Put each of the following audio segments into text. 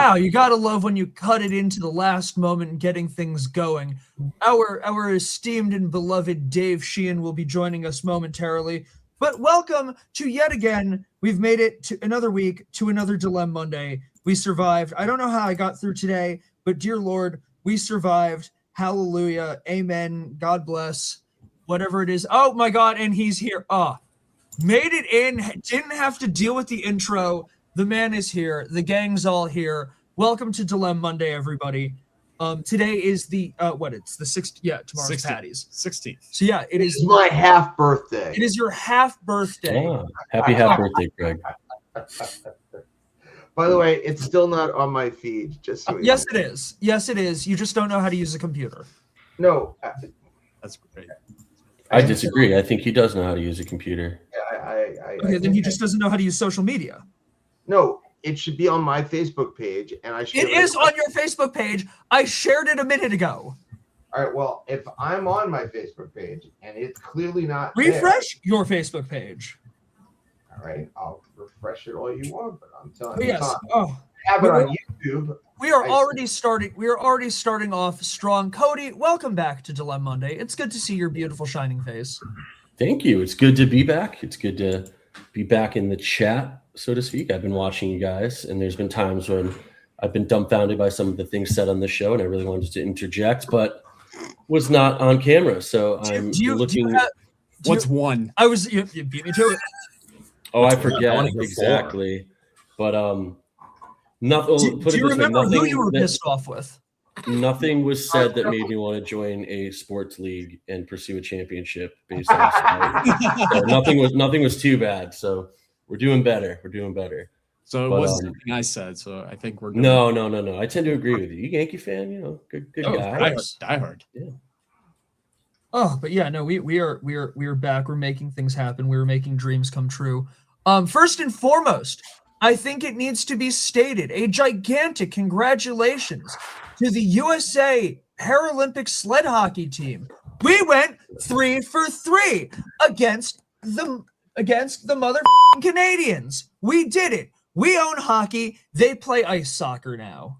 Wow, you gotta love when you cut it into the last moment and getting things going. Our esteemed and beloved Dave Sheehan will be joining us momentarily. But welcome to yet again. We've made it to another week, to another DIlem-Monday. We survived. I don't know how I got through today, but dear Lord, we survived. Hallelujah. Amen. God bless. Whatever it is. Oh my God, and he's here. Made it in. Didn't have to deal with the intro. The man is here. The gang's all here. Welcome to DIlem-Monday, everybody. Today is the it's the 6th. Yeah, tomorrow's 16th. Patty's 16th. So yeah, it is my half birthday. It is your half birthday. Oh, happy half birthday, Greg. By the way, it's still not on my feed. Just so yes, it is. Yes, it is. You just don't know how to use a computer. No, that's great. I disagree. I think he does know how to use a computer. Okay, then he just doesn't know how to use social media. No, it should be on my Facebook page, and I should. It is on your Facebook page. I shared it a minute ago. All right. Well, if I'm on my Facebook page and it's clearly not refresh your Facebook page. All right, I'll refresh it all you want, but I'm telling you, yes. Have it on YouTube. We are already starting. We are already starting off strong. Cody, welcome back to DIlem-Monday. It's good to see your beautiful shining face. Thank you. It's good to be back. It's good to be back in the chat, so to speak. I've been watching you guys, and there's been times when I've been dumbfounded by some of the things said on the show, and I really wanted to interject, but was not on camera. So I'm looking. What's one? You beat me to it. Oh, I forget exactly, but nothing. Do you remember who you were pissed off with? Nothing was said that made me want to join a sports league and pursue a championship based on so nothing was too bad. So we're doing better. We're doing better. So it wasn't something I said. So I think we're good. No. I tend to agree with you. You Yankee fan, good guy. Die hard. Yeah. Oh, but yeah, no, we are back. We're making things happen. We're making dreams come true. First and foremost, I think it needs to be stated, a gigantic congratulations to the USA Paralympic sled hockey team. We went 3 for 3 against the motherfucking Canadians. We did it. We own hockey. They play ice soccer now.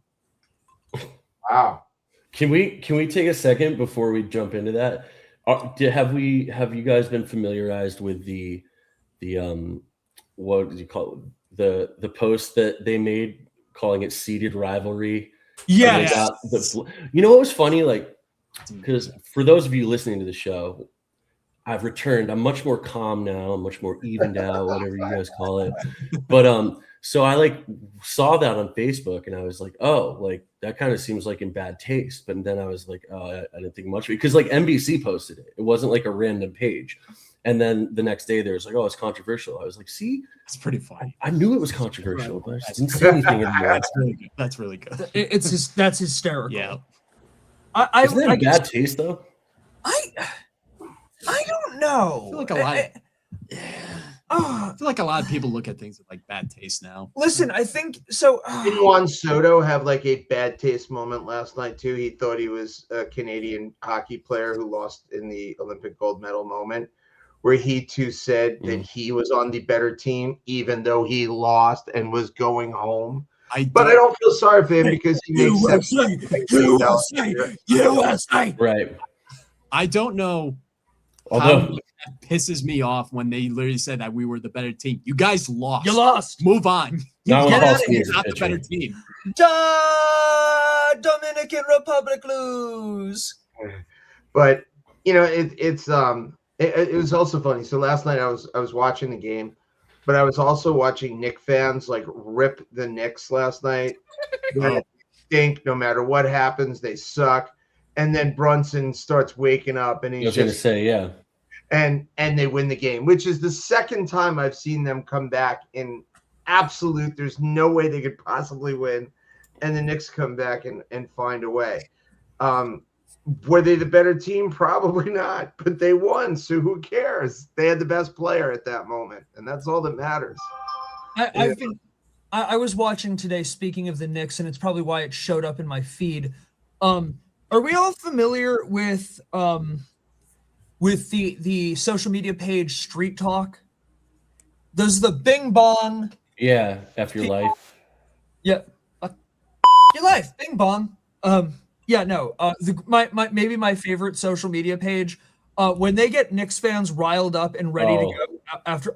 What? Can we take a second before we jump into that? Have you guys been familiarized with the what do you call it? The post that they made calling it seeded rivalry? Yes. You know what was funny? Like, because for those of you listening to the show, I've returned. I'm much more calm now. I'm much more evened out, whatever you guys call it. But so I saw that on Facebook, and I was like, oh, that kind of seems like in bad taste. But then I was like, oh, I didn't think much of it because NBC posted it. It wasn't like a random page. And then the next day there was oh, it's controversial. I was like, see, it's pretty funny. I knew it was controversial, but I just didn't say anything anymore. That's really good. That's hysterical. Yeah. Isn't that a bad taste though? I don't know. I feel like a lot. I feel like a lot of people look at things with bad taste now. Listen, I think so. Didn't Juan Soto have a bad taste moment last night too? He thought he was a Canadian hockey player who lost in the Olympic gold medal moment, where he too said that he was on the better team, even though he lost and was going home. But I don't feel sorry for him because he makes USA. Right. I don't know. Although that pisses me off when they literally said that we were the better team. You guys lost. You lost. Move on. Not the better team. Dominican Republic lose. But it was also funny. So last night I was watching the game, but I was also watching Knicks fans rip the Knicks last night. They stink no matter what happens. They suck. And then Brunson starts waking up, and he's going to say, yeah. And they win the game, which is the second time I've seen them come back in absolute. There's no way they could possibly win, and the Knicks come back and find a way. Were they the better team? Probably not, but they won, so who cares? They had the best player at that moment, and that's all that matters. I was watching today, speaking of the Knicks, and it's probably why it showed up in my feed. Are we all familiar with the social media page Street Talk? Does the Bing Bong? Yeah, F your life. Yeah. Your life, bing bong. Yeah, no. Maybe my favorite social media page. When they get Knicks fans riled up and ready to go after.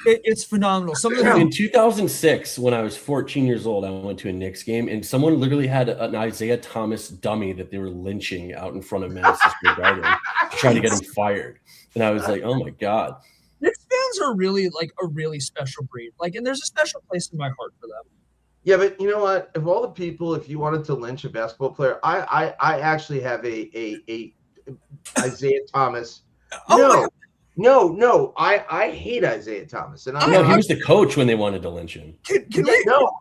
It's phenomenal. Some of the In 2006, when I was 14 years old, I went to a Knicks game, and someone literally had an Isaiah Thomas dummy that they were lynching out in front of Madison Square Garden to try to get him fired. And I was like, oh my God. Knicks fans are really like a really special breed. Like, and there's a special place in my heart for them. Yeah, but you know what? Of all the people, if you wanted to lynch a basketball player, I actually have a Isaiah Thomas. No. I hate Isaiah Thomas, and he was the coach when they wanted to lynch him.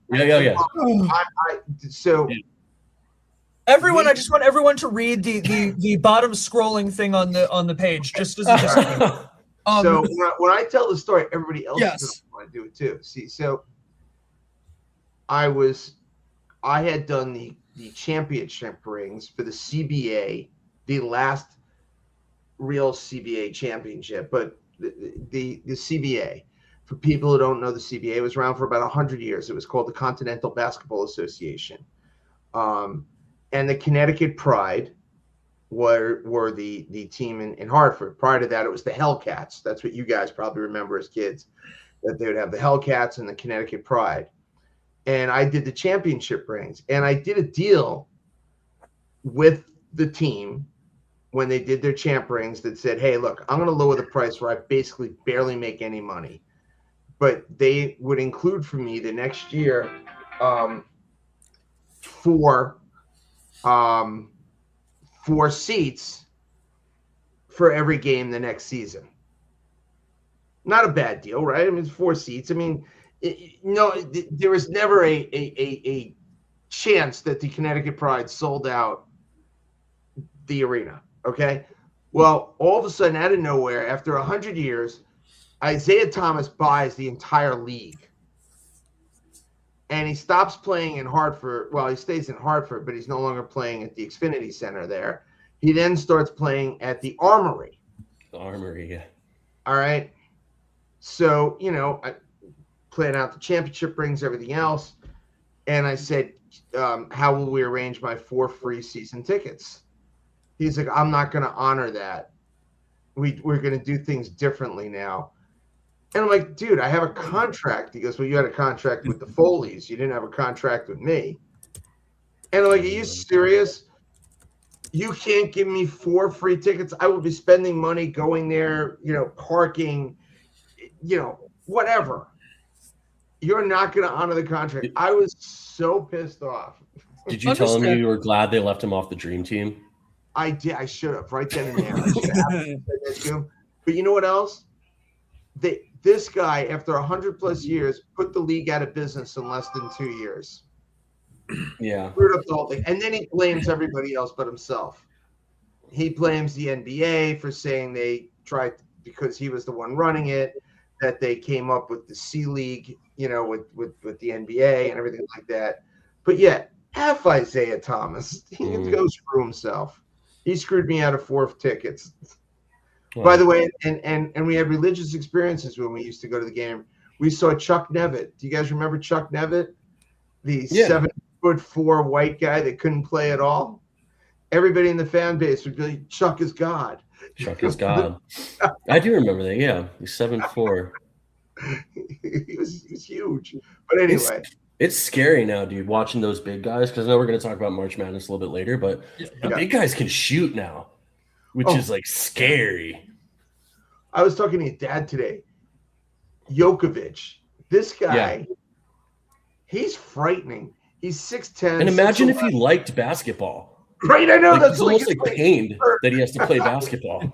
Yeah. So everyone, I just want everyone to read the bottom scrolling thing on the page, just as a so when I tell the story, everybody else is going to want to do it too. See, so I had done the championship rings for the CBA, the last real CBA championship, but the CBA, for people who don't know, the CBA was around for about 100 years. It was called the Continental Basketball Association. And the Connecticut Pride were the team in Hartford. Prior to that, it was the Hellcats. That's what you guys probably remember as kids, that they would have the Hellcats and the Connecticut Pride. And I did the championship rings, and I did a deal with the team when they did their champ rings that said, hey, look, I'm going to lower the price where I basically barely make any money. But they would include for me the next year four seats for every game the next season. Not a bad deal, right? I mean, it's 4 seats. I mean, there was never a chance that the Connecticut Pride sold out the arena. Okay. Well, all of a sudden, out of nowhere, after 100 years, Isaiah Thomas buys the entire league. And he stops playing in Hartford. Well, he stays in Hartford, but he's no longer playing at the Xfinity Center there. He then starts playing at the Armory. The Armory, yeah. All right. So, I planned out the championship rings, everything else. And I said, how will we arrange my 4 free season tickets? He's like, I'm not going to honor that. We're going to do things differently now. And I'm like, dude, I have a contract. He goes, well, you had a contract with the Foleys. You didn't have a contract with me. And I'm like, are you serious? You can't give me 4 free tickets. I will be spending money going there, parking, whatever. You're not going to honor the contract. I was so pissed off. Did you tell him you were glad they left him off the dream team? I did. I should have right then and there. I should have said that to him. But you know what else? This guy, after 100+ years, put the league out of business in less than 2 years. Yeah. Screwed up the whole thing. And then he blames everybody else but himself. He blames the NBA for saying they tried, because he was the one running it, that they came up with the C League, with the NBA and everything like that. But yet, F Isaiah Thomas. He can go screw himself. He screwed me out of 4 tickets. Wow. By the way, and we had religious experiences when we used to go to the game. We saw Chuck Nevitt. Do you guys remember Chuck Nevitt? The 7'4" white guy that couldn't play at all. Everybody in the fan base would be like, Chuck is God. Chuck is God. I do remember that. Yeah, he's 7'4". He was huge. But anyway. It's scary now, dude, watching those big guys, because I know we're going to talk about March Madness a little bit later, but the big guys can shoot now, which is like scary. I was talking to your dad today. Jokovic, this guy, he's frightening. He's 6'10". And imagine if he liked basketball. Right, I know. That's almost like pained that he has to play basketball.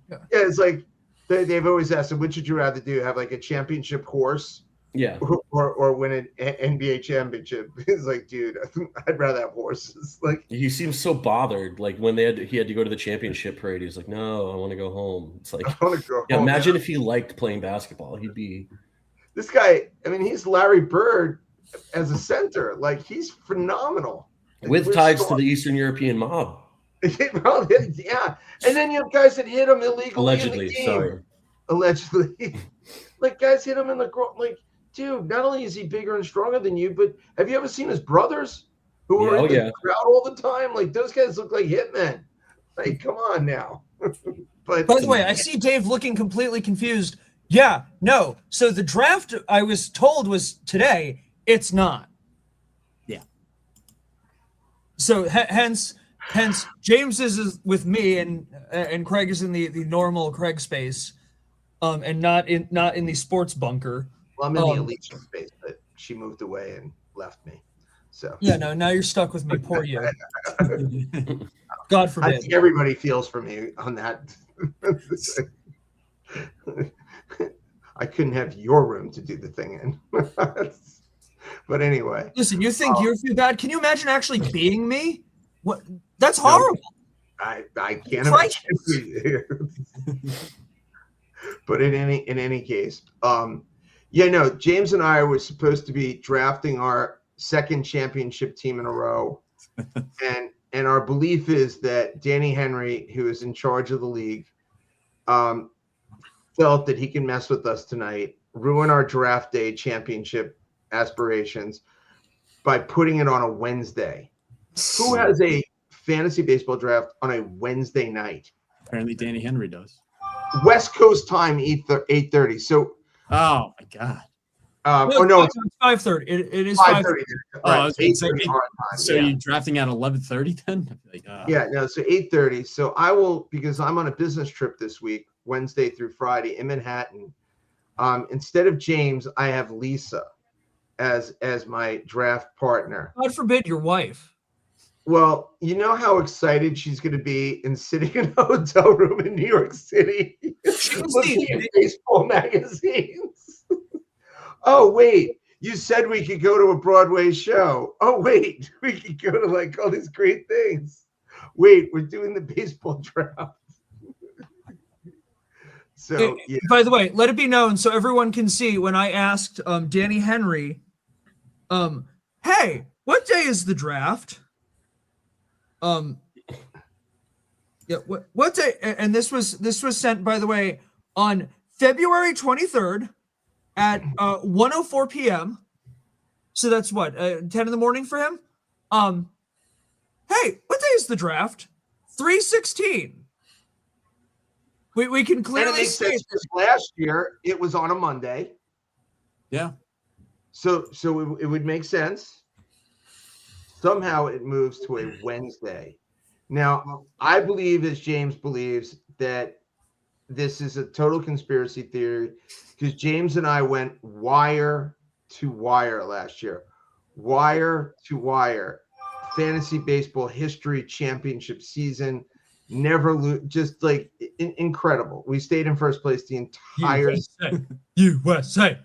Yeah, it's like they've always asked him, which would you rather do, have like a championship horse? Yeah, or win an NBA championship. It's like, dude, I'd rather have horses. Like, he seems so bothered. Like when he had to go to the championship parade, he's like, "No, I want to go home." It's like, I want to go home. Imagine if he liked playing basketball. He'd be. This guy. I mean, he's Larry Bird as a center. Like, he's phenomenal. With ties to the Eastern European mob. Yeah, and then you have guys that hit him illegally. Allegedly, in the game. sorry. Allegedly, like guys hit him in the like. Dude, not only is he bigger and stronger than you, but have you ever seen his brothers who are in the yeah. crowd all the time. Like those guys look like hitmen. Like, come on now. But By the way, I see Dave looking completely confused. Yeah, no. So the draft I was told was today. It's not. Yeah. So hence James is with me and Craig is in the normal Craig space, and not in the sports bunker. well, I'm in the elite space, but she moved away and left me. So Yeah, no. Now you're stuck with me. Poor you. God I forbid. think everybody feels for me on that. I couldn't have your room to do the thing in. But anyway, Listen, you think you feel bad? Can you imagine actually being me? What? That's horrible. I can't Christ. imagine. But in any case, yeah, no, James and I were supposed to be drafting our second championship team in a row, and our belief is that Danny Henry, who is in charge of the league, felt that he can mess with us tonight, ruin our draft day championship aspirations by putting it on a Wednesday. Who has a fantasy baseball draft on a Wednesday night? Apparently, Danny Henry does. West Coast time, 8:30. So, Oh my God. It's 5:30. It is 5:30. I was gonna say, 8:30 our time. So you're drafting at 11:30 then? Like, Yeah, no, so 8:30. So I will, because I'm on a business trip this week, Wednesday through Friday in Manhattan. Instead of James, I have Lisa as my draft partner. God forbid your wife. Well, you know how excited she's going to be in sitting in a hotel room in New York City looking at baseball magazines. Oh, wait, you said we could go to a Broadway show. Oh, wait, we could go to like all these great things. Wait, we're doing the baseball draft. So, yeah. By the way, let it be known so everyone can see when I asked Danny Henry, hey, what day is the draft? Yeah, what day? And this was sent, by the way, on February 23rd at 1:04 p.m. So that's what 10 in the morning for him. Hey, what day is the draft? 3:16. We can clearly see it. Last year it was on a Monday. Yeah. So it would make sense. Somehow it moves to a Wednesday. Now, I believe, as James believes, that this is a total conspiracy theory because James and I went wire to wire last year. Wire to wire. Fantasy baseball history championship season. Never lose. Just like incredible. We stayed in first place the entire USA.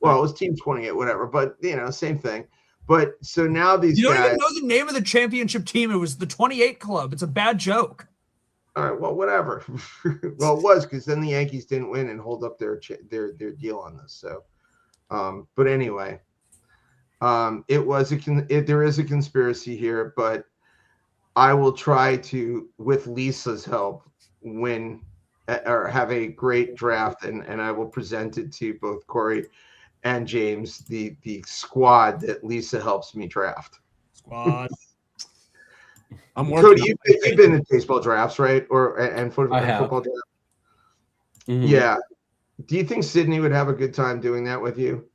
Well, it was team 28, whatever, but same thing. But so now these you don't guys, even know the name of the championship team. It was the 28 Club. It's a bad joke. All right, well, whatever. Well, it was because then the Yankees didn't win and hold up their deal on this. So, but anyway, there is a conspiracy here, but I will try to, with Lisa's help, win or have a great draft, and I will present it to both Corey and James, the squad that Lisa helps me draft. Squad. I'm working. Cody, you've been in baseball drafts, right? And football drafts. Mm-hmm. Yeah. Do you think Sydney would have a good time doing that with you?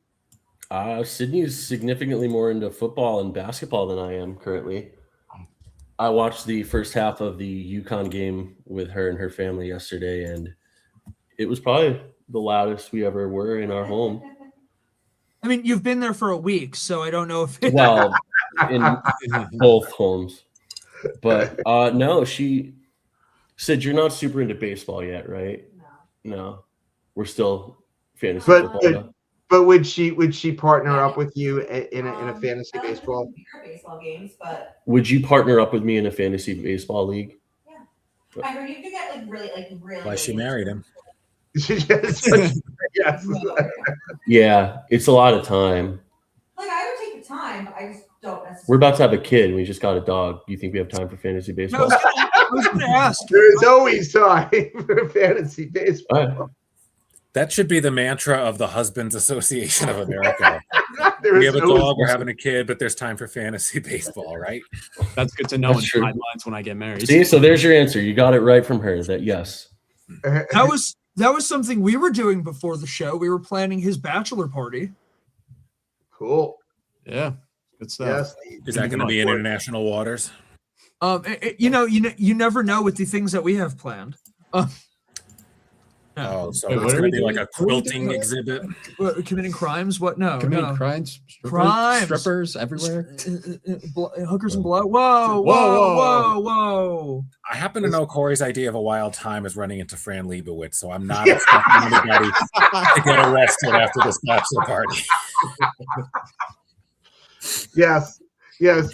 Sydney is significantly more into football and basketball than I am currently. I watched the first half of the UConn game with her and her family yesterday, and it was probably the loudest we ever were in our home. I mean, you've been there for a week, so I don't know if well, in both homes. But no, she said you're not super into baseball yet, right? No. We're still fantasy football. But would she partner up with you in a fantasy baseball? Baseball games, but would you partner up with me in a fantasy baseball league? Yeah. I heard you could get really. Why she married him? Yes. Yeah, it's a lot of time. Like I would take the time, I just don't necessarily. We're about to have a kid and we just got a dog. Do you think we have time for fantasy baseball? I was going to ask. There's always time for fantasy baseball. That should be the mantra of the Husbands Association of America. There We is have a always- dog. We're having a kid, but there's time for fantasy baseball, right? That's good to know That's in true. 5 months when I get married. See, so there's your answer. You got it right from her. That yes. That was something we were doing before the show. We were planning his bachelor party. Cool. Yeah, good stuff. Yes. Is that going to be in international waters? You never know with the things that we have planned. Oh, so Wait, it's what are going we to be like doing? a quilting exhibit. Committing crimes? What? No, Committing no. crimes, Crimes. strippers everywhere. Hookers and blow. Whoa, Whoa, whoa, whoa. whoa, whoa. I happen to know Corey's idea of a wild time is running into Fran Lebowitz, so I'm not expecting anybody to get arrested after this bachelor party. Yes. Don't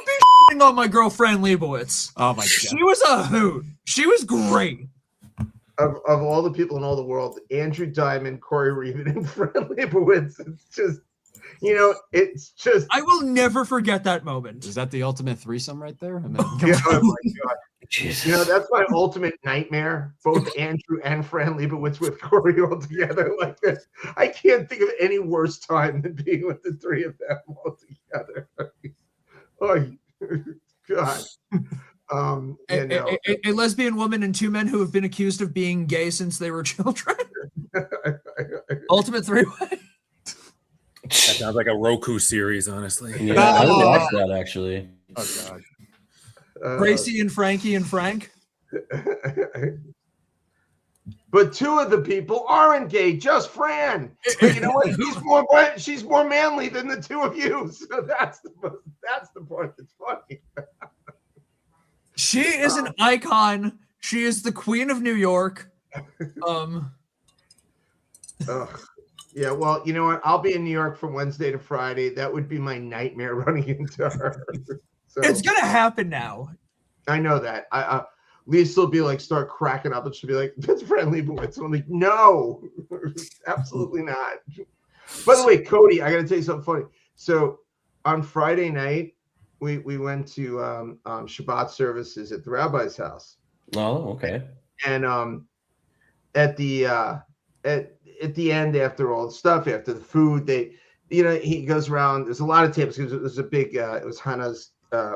be shitting on my girl Fran Lebowitz. Oh my god. She was a hoot. She was great. Of all the people in all the world, Andrew Diamond, Corey Reeven, and Fran Lebowitz. It's just. I will never forget that moment. Is that the ultimate threesome right there? Yeah, oh my God. Jesus. That's my ultimate nightmare. Both Andrew and Fran Lebowitz with Corey all together like this. I can't think of any worse time than being with the three of them all together. Oh God. A lesbian woman and two men who have been accused of being gay since they were children. Ultimate three-way. That sounds like a Roku series, honestly. Yeah, I would watch that actually. Oh god. Gracie and Frankie and Frank. But two of the people aren't gay, just Fran. But you know what? She's more manly than the two of you. So that's the part that's funny. She is an icon. She is the queen of New York. Yeah, well, you know what? I'll be in New York from Wednesday to Friday. That would be my nightmare running into her. So, It's gonna happen now. I know that. Lisa will be like, start cracking up, and she'll be like, "That's Fran Lebowitz." And I'm like, "No, absolutely not." By the way, Cody, I got to tell you something funny. So on Friday night, we went to Shabbat services at the rabbi's house. Oh, okay. And at the end, after all the stuff, after the food, he goes around. There's a lot of tables because it was a big. It was Hannah's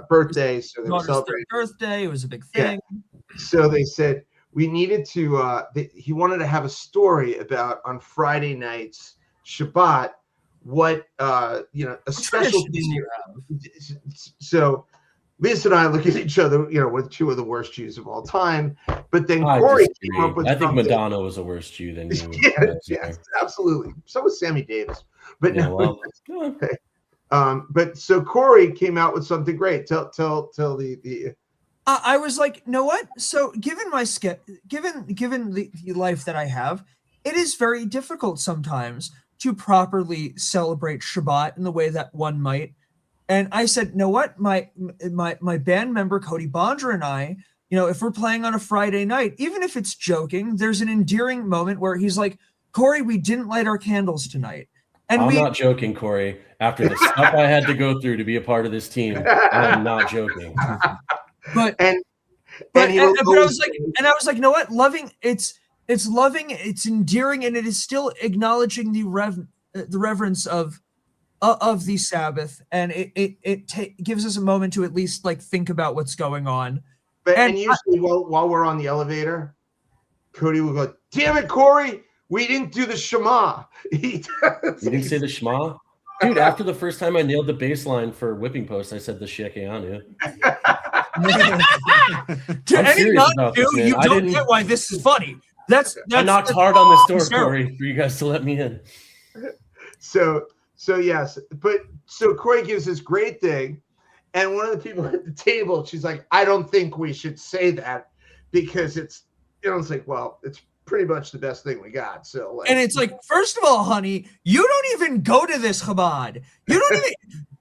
birthday, so they were celebrating. Birthday. It was a big thing. Yeah. So they said we needed to. He wanted to have a story about on Friday nights Shabbat. What a special thing. So Lisa and I look at each other. We're two of the worst Jews of all time. But then Corey came up with. I think Madonna was a worse Jew than you. Yes, absolutely. So was Sammy Davis. But Yeah, no. well, Okay. But so Corey came out with something great. Tell the. I was like, you know what? So given the life that I have, it is very difficult sometimes to properly celebrate Shabbat in the way that one might. And I said, you know what? My band member Cody Bondra and I, if we're playing on a Friday night, even if it's joking, there's an endearing moment where he's like, Corey, we didn't light our candles tonight. And I'm not joking, Corey. After the stuff I had to go through to be a part of this team, I'm not joking. But I was like, you know what? It's loving, it's endearing, and it is still acknowledging the reverence of the Sabbath, and it gives us a moment to at least think about what's going on. And usually, while we're on the elevator, Cody will go, "Damn it, Corey, we didn't do the Shema." You didn't say the Shema? Dude, after the first time I nailed the bass line for Whipping Post, I said the Shekeanu. To any non-Jew, you don't get why this is funny. I knocked hard on this door, Corey, for you guys to let me in. So yes, but so Corey gives this great thing, and one of the people at the table, she's like, "I don't think we should say that because it's like, well, it's pretty much the best thing we got." So, and it's like, first of all, honey, you don't even go to this Chabad. You don't even.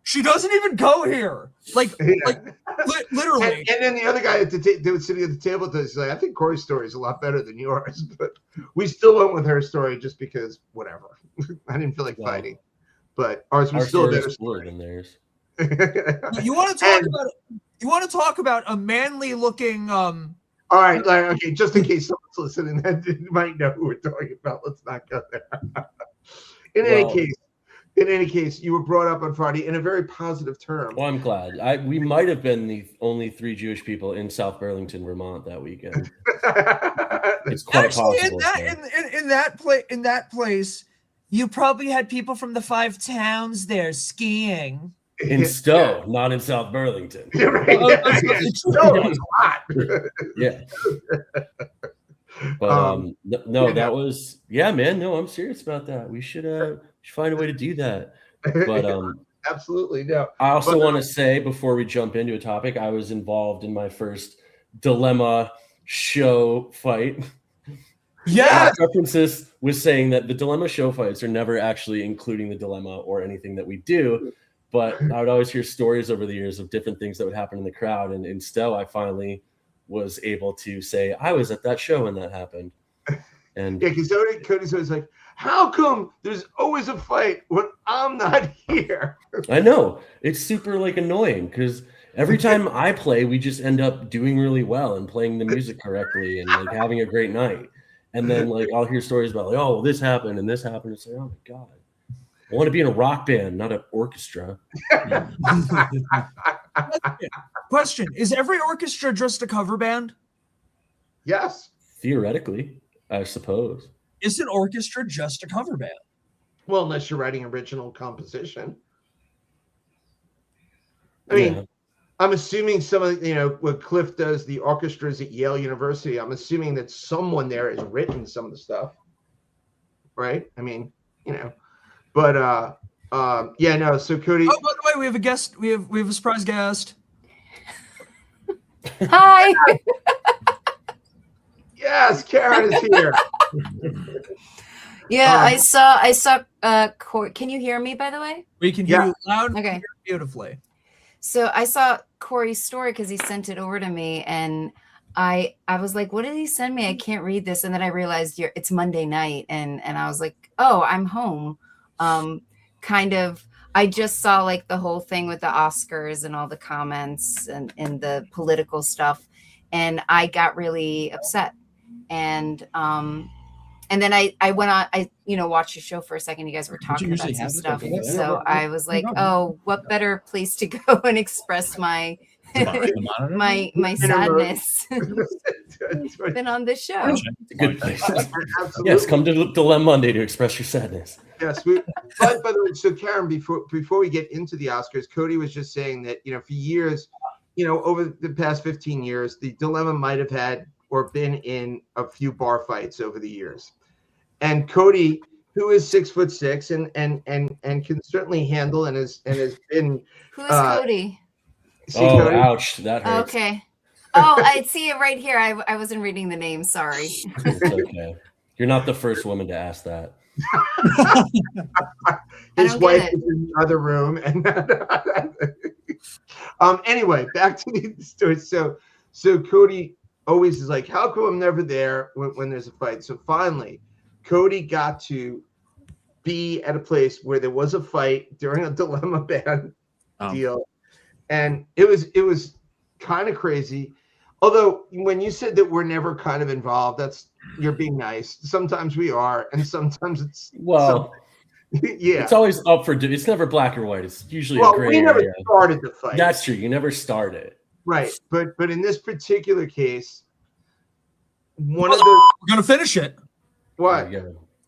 She doesn't even go here. Literally. And then the other guy they were sitting at the table with us. He's like, "I think Corey's story is a lot better than yours," but we still went with her story just because whatever. I didn't feel like fighting, but ours was still a better story than theirs. You want to talk about a manly looking All right, like, okay, just in case someone's listening that might know who we're talking about, let's not go there. In any case, you were brought up on Friday in a very positive term. Well, I'm glad. We might have been the only 3 Jewish people in South Burlington, Vermont that weekend. It's quite Actually, possible. in that place, you probably had people from the 5 towns there skiing. In Stowe, not in South Burlington. Yeah, right. Stowe was hot. Yeah. But that was man. No, I'm serious about that. We should find a way to do that. But absolutely no. I also want to say before we jump into a topic, I was involved in my first dilemma show fight. Yeah. References was saying that the dilemma show fights are never actually including the dilemma or anything that we do. But I would always hear stories over the years of different things that would happen in the crowd. And in Stowe, I finally was able to say, I was at that show when that happened. And yeah, because Cody's always like, how come there's always a fight when I'm not here? I know. It's super annoying because every time I play, we just end up doing really well and playing the music correctly and having a great night. And then I'll hear stories about oh, well, this happened and this happened. It's like, oh my God. I want to be in a rock band, not an orchestra. Question: is every orchestra just a cover band? Yes. Theoretically, I suppose. Is an orchestra just a cover band? Well, unless you're writing original composition. I mean, I'm assuming some of what Cliff does, the orchestras at Yale University. I'm assuming that someone there has written some of the stuff, right? I mean, But no. So Cody. Oh, by the way, we have a guest. We have a surprise guest. Hi. Yes, Karen is here. Yeah, I saw. Can you hear me? By the way, We can hear you loud and Okay. beautifully. so I saw Corey's story because he sent it over to me, and I was like, "What did he send me? I can't read this." And then I realized it's Monday night, and I was like, "Oh, I'm home." I just saw the whole thing with the Oscars and all the comments and the political stuff, and I got really upset. And then I went on, watched the show for a second. You guys were talking about some stuff. So I was like, oh, what better place to go and express my my sadness than on this show. It's a good place. Yes, come to DIlem-Monday to express your sadness. Yes, but by the way, so Karen, before we get into the Oscars, Cody was just saying that for years, over the past 15 years, the Dilemma might have had or been in a few bar fights over the years, and Cody, who is 6'6" and can certainly handle and has been. Who is Cody? Cody? Ouch, that hurts. Okay. Oh, I see it right here. I wasn't reading the name. Sorry. It's okay. You're not the first woman to ask that. His wife is in the other room, and anyway, back to the story. So Cody always is like, how come I'm never there when there's a fight? So finally, Cody got to be at a place where there was a fight during a Dilemma band deal, and it was kind of crazy. Although when you said that we're never kind of involved, you're being nice. Sometimes we are, and sometimes it's yeah. It's always up for. It's never black or white. It's usually a gray we never area. started the fight. That's true. You never started. Right, but in this particular case, we're gonna finish it. What?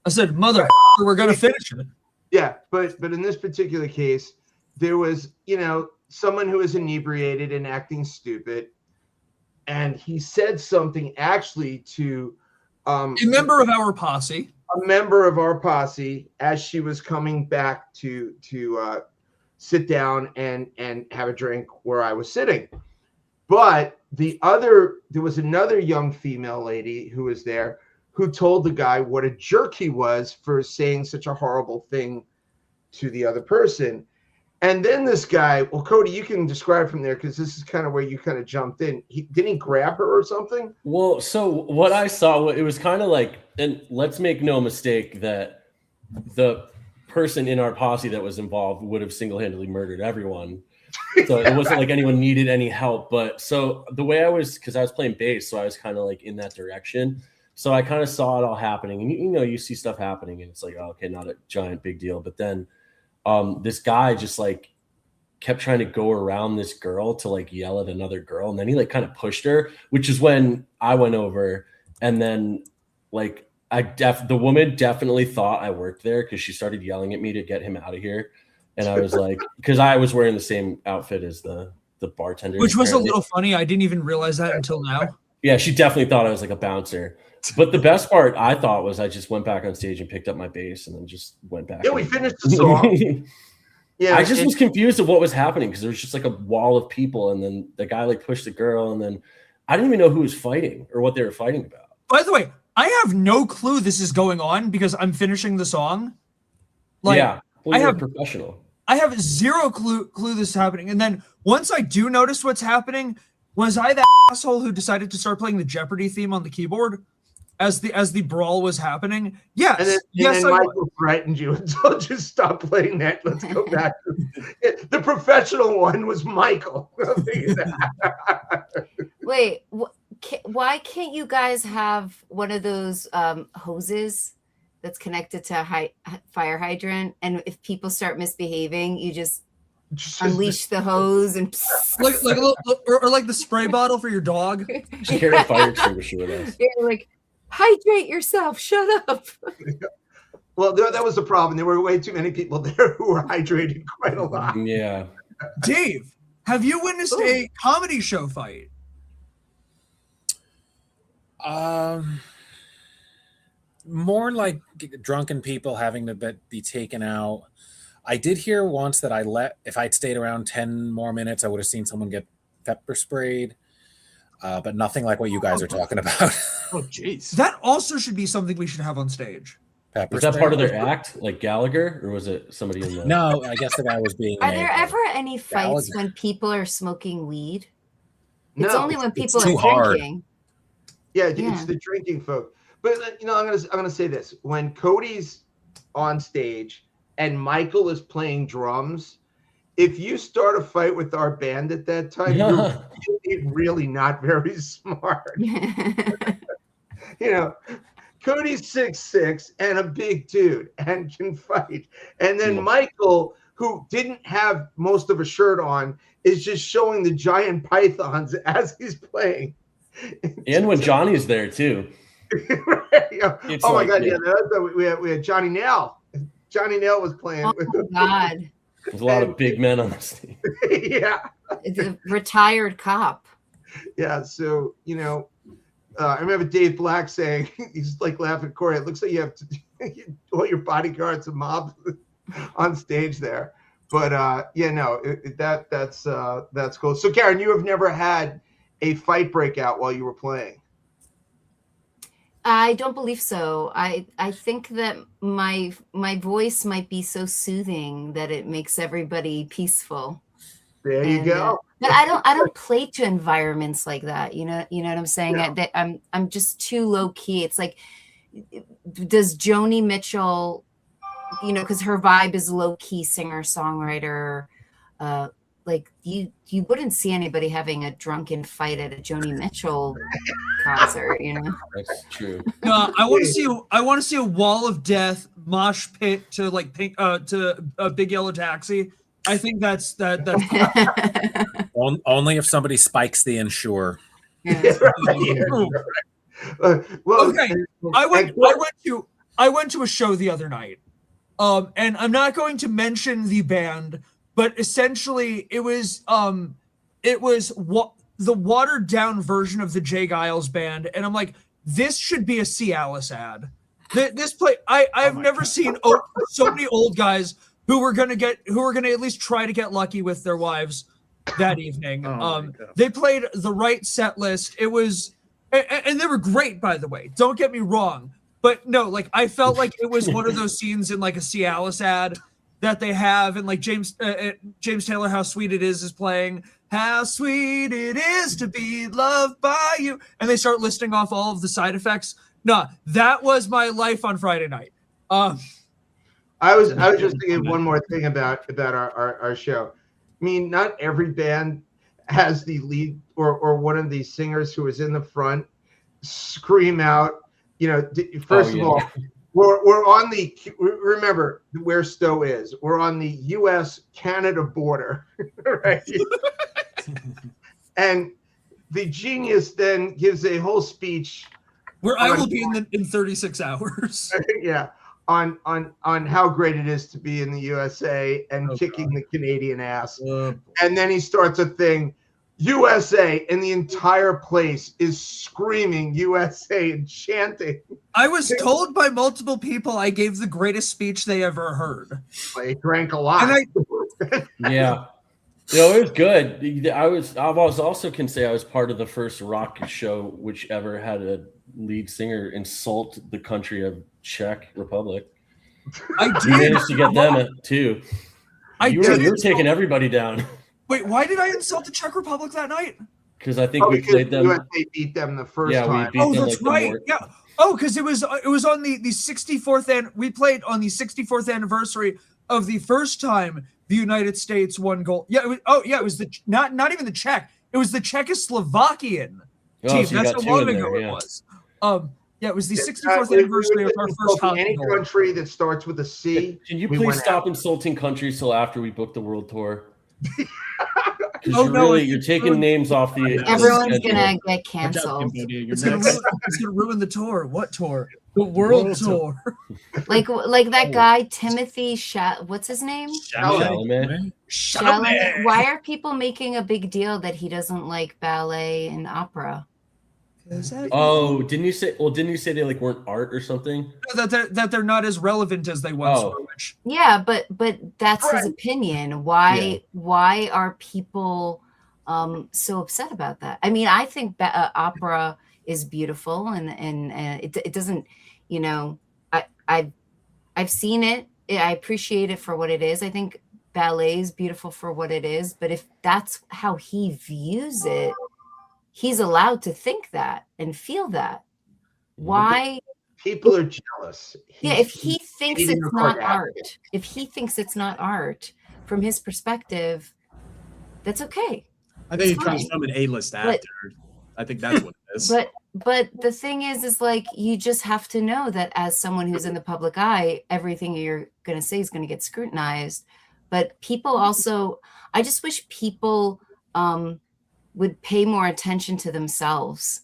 I said, mother, we're gonna finish it. Yeah, but in this particular case, there was someone who was inebriated and acting stupid, and he said something actually to a member of our posse. A member of our posse, as she was coming back to sit down and have a drink where I was sitting. But there was another young female lady who was there who told the guy what a jerk he was for saying such a horrible thing to the other person. And then this guy, well, Cody, you can describe from there because this is kind of where you kind of jumped in. Didn't he grab her or something? Well, so what I saw, it was kind of like, and let's make no mistake that the person in our posse that was involved would have single-handedly murdered everyone. So it wasn't like anyone needed any help. But so the way because I was playing bass, so I was kind of like in that direction. So I kind of saw it all happening, and you see stuff happening, and it's like, oh, okay, not a giant big deal. But then this guy just like kept trying to go around this girl to like yell at another girl, and then he like kind of pushed her, which is when I went over, and then like the woman definitely thought I worked there because she started yelling at me to get him out of here. And I was like, because I was wearing the same outfit as the bartender. Which was a little funny. I didn't even realize that until now. Yeah, she definitely thought I was like a bouncer. But the best part I thought was I just went back on stage and picked up my bass and then just went back. Yeah, we finished the song. Yeah, I just was confused of what was happening because there was just like a wall of people, and then the guy like pushed the girl, and then I didn't even know who was fighting or what they were fighting about. By the way, I have no clue this is going on because I'm finishing the song. Like, yeah, well, I you're have a professional. I have zero clue this is happening. And then once I do notice what's happening, was I that asshole who decided to start playing the Jeopardy theme on the keyboard as the brawl was happening? Yes. And then Michael threatened you and told you stop playing that. Let's go back. The professional one was Michael. Wait, why can't you guys have one of those hoses that's connected to a fire hydrant, and if people start misbehaving, you just unleash the hose and like a little, or like the spray bottle for your dog? Just carry a fire extinguisher with us. You're like, hydrate yourself, shut up. Well, that was the problem. There were way too many people there who were hydrated quite a lot. Yeah. Dave, have you witnessed a comedy show fight? More like drunken people having to be taken out. I did hear once that if I'd stayed around 10 more minutes, I would have seen someone get pepper sprayed, but nothing like what you guys are talking about. Oh, jeez. That also should be something we should have on stage. Pepper Was that spray? part of their act, like Gallagher, or was it somebody in the? No, I guess the guy was being. Are there ever any fights Gallagher. when people are smoking weed? No, It's only when people too are hard. drinking. Yeah, Yeah. it's the drinking folk. But I'm gonna say this: when Cody's on stage and Michael is playing drums, if you start a fight with our band at that time, you're really not very smart. Cody's 6'6" and a big dude and can fight, and then Michael, who didn't have most of a shirt on, is just showing the giant pythons as he's playing. And when Johnny's there too. Oh my God! Yeah, we had Johnny Nail. Johnny Nail was playing. Oh God! There's a lot of big men on the stage. Yeah, It's a retired cop. yeah. So I remember Dave Black saying, he's like laughing at Corey. It looks like you have all your bodyguards and mob on stage there. But that's cool. So Karen, you have never had a fight break out while you were playing? I don't believe so. I think that my voice might be so soothing that it makes everybody peaceful. There you go. But I don't play to environments like that. You know what I'm saying? Yeah. I'm just too low key. It's like, does Joni Mitchell, because her vibe is low key singer songwriter. Like you wouldn't see anybody having a drunken fight at a Joni Mitchell concert, That's true. I want to see a wall of death mosh pit to like to a Big Yellow Taxi. I think that's Only if somebody spikes the Ensure. Yeah. Well, okay. I went to a show the other night, and I'm not going to mention the band, but essentially it was the watered down version of the Jay Giles band, and I'm like, this should be a Cialis ad. This play, I've never seen so many old guys who were gonna at least try to get lucky with their wives that evening. They played the right set list. It was, and they were great, by the way. Don't get me wrong, but no, like I felt like it was one of those scenes in like a Cialis ad that they have, and like James Taylor, How Sweet It Is playing. How sweet it is to be loved by you, and they start listing off all of the side effects. No, that was my life on Friday night. I was just thinking one more thing about our show. mean, not every band has the lead or one of these singers who is in the front scream out, first of all, we're on the, remember where Stowe is. We're on the U.S.-Canada border, right? And the genius then gives a whole speech where I will be in 36 hours. Yeah, on how great it is to be in the USA and kicking the Canadian ass. And then he starts a thing, USA, and the entire place is screaming USA and chanting. I was told by multiple people I gave the greatest speech they ever heard. I drank a lot. Yeah. It was good. I was also can say I was part of the first rock show which ever had a lead singer insult the country of Czech Republic. I did. You managed to get them too. You were taking everybody down. Wait, why did I insult the Czech Republic that night? Because I think we played them. USA beat them the first time. We beat them that's right. Yeah. Because it was on the 64th and we played on the 64th anniversary of the first time the United States won gold. Yeah. It was the not even the Czech. It was the Czechoslovakian team. So that's how long ago it was. It was the 64th anniversary of our first hockey any goal. country that starts with a C. Can you please stop insulting countries till after we book the world tour? You're taking names off the. Everyone's gonna get canceled. It's gonna ruin the tour. What tour? The world tour. like that guy Timothy what's his name? Chalamet. Why are people making a big deal that he doesn't like ballet and opera? Didn't you say they weren't art or something? That they're not as relevant as they once were. Yeah, but that's his opinion. Why are people so upset about that? I mean, I think opera is beautiful and it doesn't, I've seen it. I appreciate it for what it is. I think ballet is beautiful for what it is, but if that's how he views it, he's allowed to think that and feel that. Why? People are jealous. If he thinks it's not art, from his perspective, that's okay. I think it comes from an A-list actor. I think that's what it is. But the thing is like you just have to know that as someone who's in the public eye, everything you're going to say is going to get scrutinized. But people also, I just wish people would pay more attention to themselves.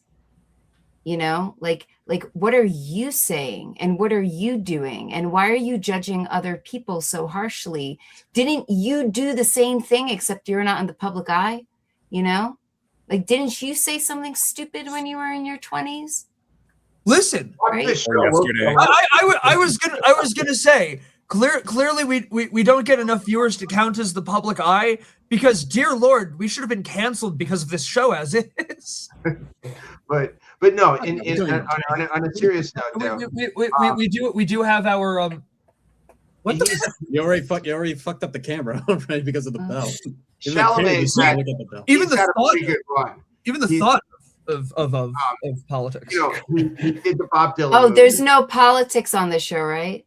Like what are you saying and what are you doing and why are you judging other people so harshly? Didn't you do the same thing except you're not in the public eye? Like didn't you say something stupid when you were in your 20s? Listen, right? I was gonna say clearly we don't get enough viewers to count as the public eye because dear Lord, we should have been canceled because of this show as is. But no, on a serious note, though, we do have our what the you already fucked up the camera right because of the bell. Chalamet even the thought of politics. He did the Bob Dylan. Oh, there's no politics on the show, right?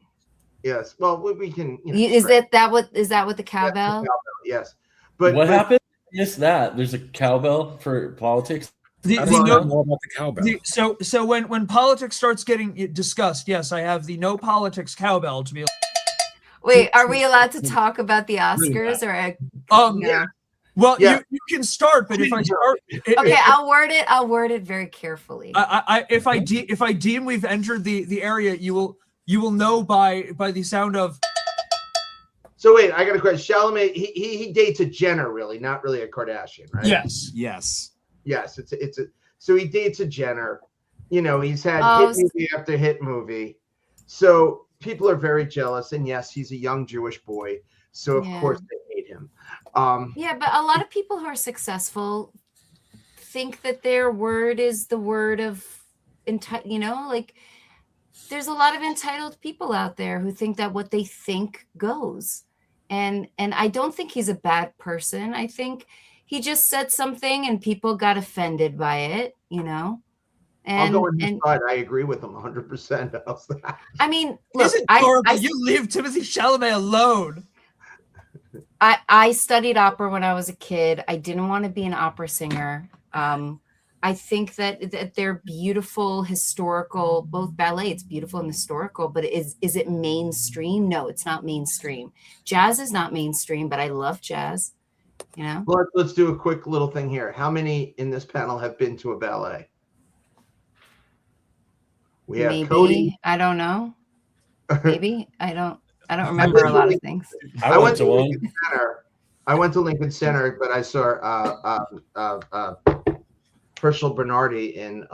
Yes. Well, we can. Is that what the cowbell? Yes. But what happened? I missed that. There's a cowbell for politics. I don't know more about the cowbell. So when politics starts getting discussed, yes, I have the no politics cowbell to be. Wait, are we allowed to talk about the Oscars or? Yeah. Well, you can start, but if I start, okay, I'll word it very carefully. If I deem we've entered the area, you will know by the sound of. So wait, I got a question. Chalamet, he dates a Jenner, really, not really a Kardashian, right? Yes. It's so he dates a Jenner. He's had hit movie after hit movie. So people are very jealous, and yes, he's a young Jewish boy, so of course they hate him. But a lot of people who are successful think that their word is the word of like there's a lot of entitled people out there who think that what they think goes. And I don't think he's a bad person. I think he just said something and people got offended by it, And, I'll go on his side. I agree with him 100%. How's that? I mean, look, you leave Timothy Chalamet alone. I studied opera when I was a kid. I didn't want to be an opera singer. I think that they're beautiful, historical, both ballet. It's beautiful and historical, but is it mainstream? No, it's not mainstream. Jazz is not mainstream, but I love jazz. You know. Well, let's do a quick little thing here. How many in this panel have been to a ballet? We have Maybe. Cody. I don't know. Maybe I don't remember a lot of things. I went to one. Lincoln Center. I went to Lincoln Center, but I saw Herschel Bernardi in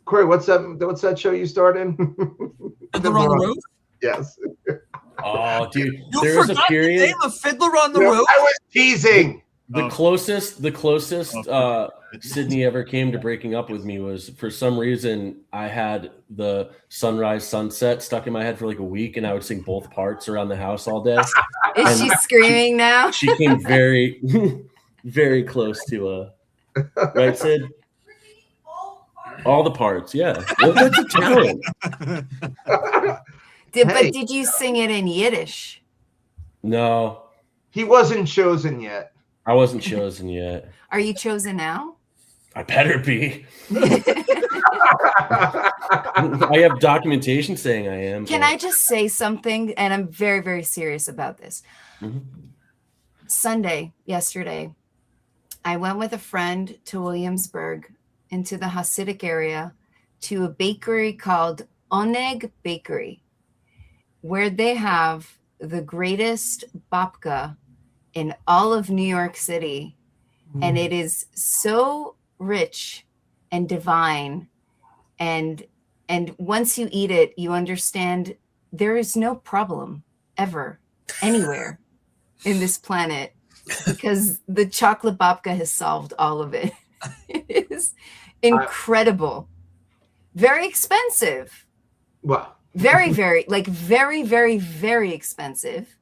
Corey. What's that show you starred in? Fiddler on the Roof? Yes. Oh, dude, You there was a forgot period. the name of Fiddler on the No, Roof? I was teasing. The closest Sydney ever came to breaking up with me was, for some reason, I had the Sunrise Sunset stuck in my head for like a week, and I would sing both parts around the house all day. Is she screaming now? She came very, very close to right, Sid? All the parts, yeah. Well, that's a talent. But did you sing it in Yiddish? No, He wasn't chosen yet. I wasn't chosen yet. Are you chosen now? I better be. I have documentation saying I am. Can I just say something? And I'm very, very serious about this. Mhm. Sunday, yesterday, I went with a friend to Williamsburg into the Hasidic area to a bakery called Oneg Bakery, where they have the greatest babka in all of New York City. And it is so rich and divine. And once you eat it, you understand there is no problem ever, anywhere in this planet, because the chocolate babka has solved all of it. It is incredible. Very expensive. Well, Very, very, very, very, very expensive.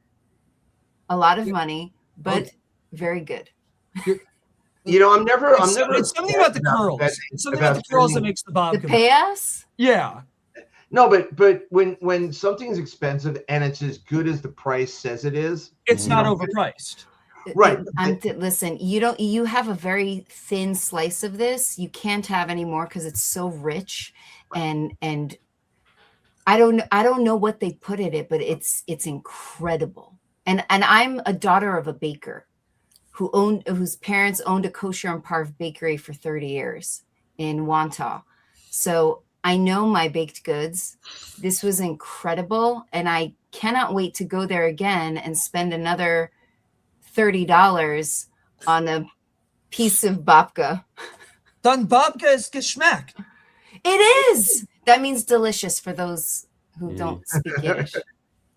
A lot of money, but very good. you know, I'm never. It's something about the curls. It's something about the curls that makes the The babka. payas? Yeah. No, but when something's expensive and it's as good as the price says it is, It's you not know, overpriced. Right. Listen, you have a very thin slice of this. You can't have any more because it's so rich, and I don't know what they put in it, but it's incredible. And I'm a daughter of a baker whose parents owned a kosher and parv bakery for 30 years in Wantagh. So I know my baked goods. This was incredible, and I cannot wait to go there again and spend another $30 on a piece of babka. Dann babka ist geschmeckt. It is. That means delicious for those who don't speak Yiddish. Dann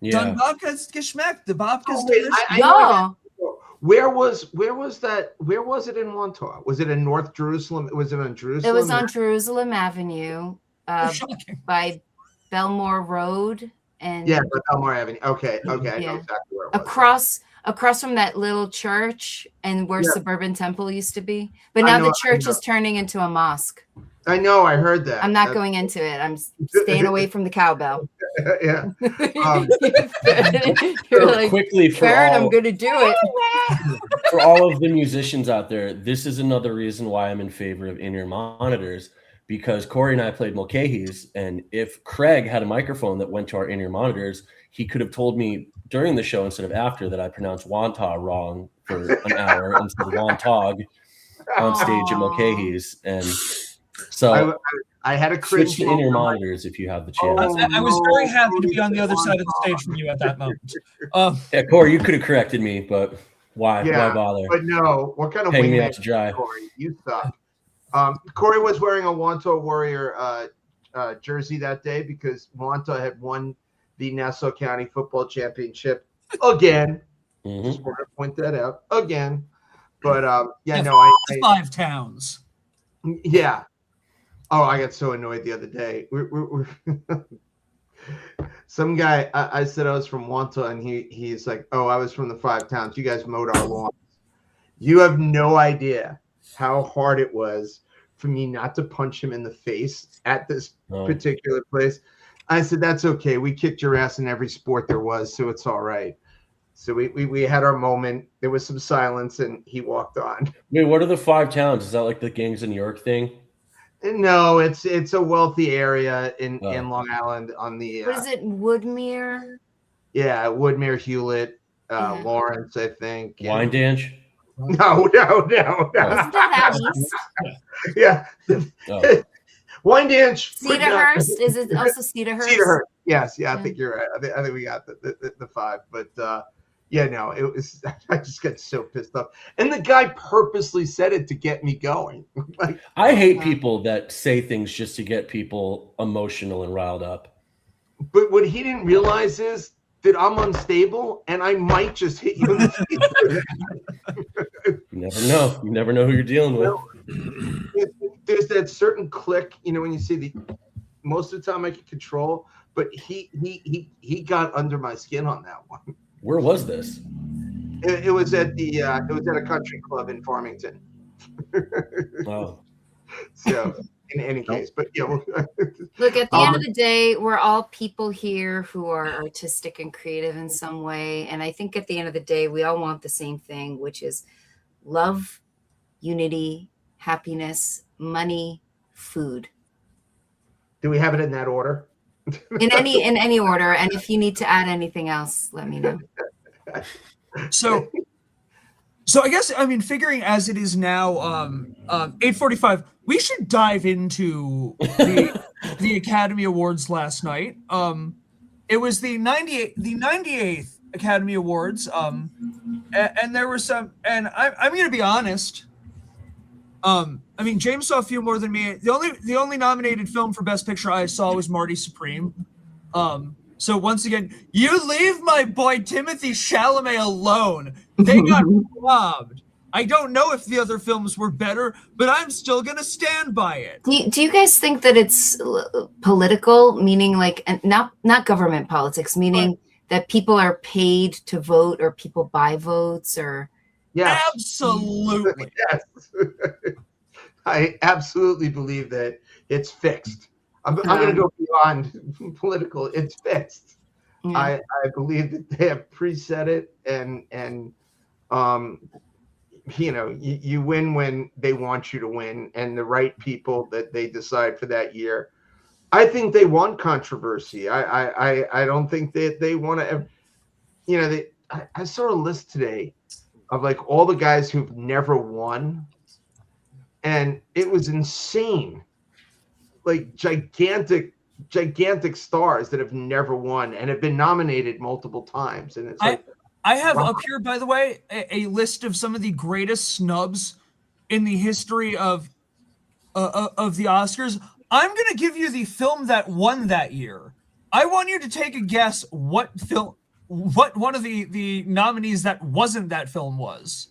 Yeah. babka ist geschmeckt. The babka is Oh, wait, delicious. I know I Yeah. where was that? Where was it in Wantagh? Was it in North Jerusalem? Was it on Jerusalem? It was on Jerusalem Avenue Shocking. by Belmore Road and Yeah, but Elmore Avenue. Okay, I know Yeah. exactly where it was. across from that little church and where Yeah. Suburban Temple used to be. But I now know, the I church know. is turning into a mosque. I know, I heard that. I'm not going into it. I'm staying away from the cowbell. Yeah. You're like, Quickly, for Farron, I'm all, going to do it. for all of the musicians out there, this is another reason why I'm in favor of in-ear monitors, because Corey and I played Mulcahy's, and if Craig had a microphone that went to our in-ear monitors, he could have told me during the show instead of after that I pronounced Wantagh wrong for an hour instead of Wantagh on stage at Mulcahy's. And so I had a switch cringe to in-ear moment. monitors if you have the Oh, chance. I was very happy to be on the other side of the stage from you at that moment. Yeah, Corey, you could have corrected me, but why? Yeah, Why bother? But no, what kind of Hang me wingman out to dry. Corey? You suck. Corey was wearing a Wantagh Warrior jersey that day because Wantagh had won the Nassau County Football Championship again. Mhm. Just want to point that out again. But yeah, Yeah, no, I 5 towns. yeah. Oh, I got so annoyed the other day. We're some guy. I said I was from Wantagh, and he's like, "Oh, I was from the 5 towns. You guys mowed our lawn." You have no idea how hard it was for me not to punch him in the face at this Oh. particular place. I said, "That's okay. We kicked your ass in every sport there was, so it's all right." So we had our moment. There was some silence, and he walked on. Wait, what are the 5 towns? Is that like the Gangs of New York thing? No, it's a wealthy area in Oh. Long Island on the What is it? Woodmere? yeah, Woodmere, Hewlett, Yeah. Lawrence, I think. and- Wyandanch? No. Isn't that out east? Yeah. Oh. Wyandanch. Cedarhurst? Is it also Cedarhurst? Cedarhurst. Yes, yeah, I Yeah. think you're right. I think we got the 5, but yeah, no, it was. I just got so pissed off, and the guy purposely said it to get me going. Like, I hate people that say things just to get people emotional and riled up. but what he didn't realize is that I'm unstable, and I might just hit you in the face. You never know. You never know who you're dealing with. There's that certain click, when you see most of the time I can control, but he got under my skin on that one. Where was this? It was at a country club in Farmington. Oh. So in any case, but Look, at the end of the day, we're all people here who are artistic and creative in some way. And I think at the end of the day, we all want the same thing, which is love, unity, happiness, money, food. do we have it in that order? In any order. And if you need to add anything else, let me know. So I guess, figuring as it is now 8:45, we should dive into the Academy Awards last night. It was the 98th Academy Awards, and there were some, and I'm going to be honest. James saw a few more than me. The only nominated film for Best Picture I saw was Marty Supreme. So once again, you leave my boy Timothée Chalamet alone. They got robbed. I don't know if the other films were better, but I'm still gonna stand by it. Do you guys think that it's political, meaning like not government politics, meaning that people are paid to vote or people buy votes or? Yes, Absolutely. yes. I absolutely believe that it's fixed. I'm going to go beyond political. It's fixed. Yeah. I believe that they have preset it, and you win when they want you to win, and the right people that they decide for that year. I think they want controversy. I don't think that they want to. I saw a list today of like all the guys who've never won, and it was insane. Like gigantic stars that have never won and have been nominated multiple times. And it's like, I have up here, by the way, a list of some of the greatest snubs in the history of the Oscars. I'm going to give you the film that won that year. I want you to take a guess what one of the nominees that wasn't that film was.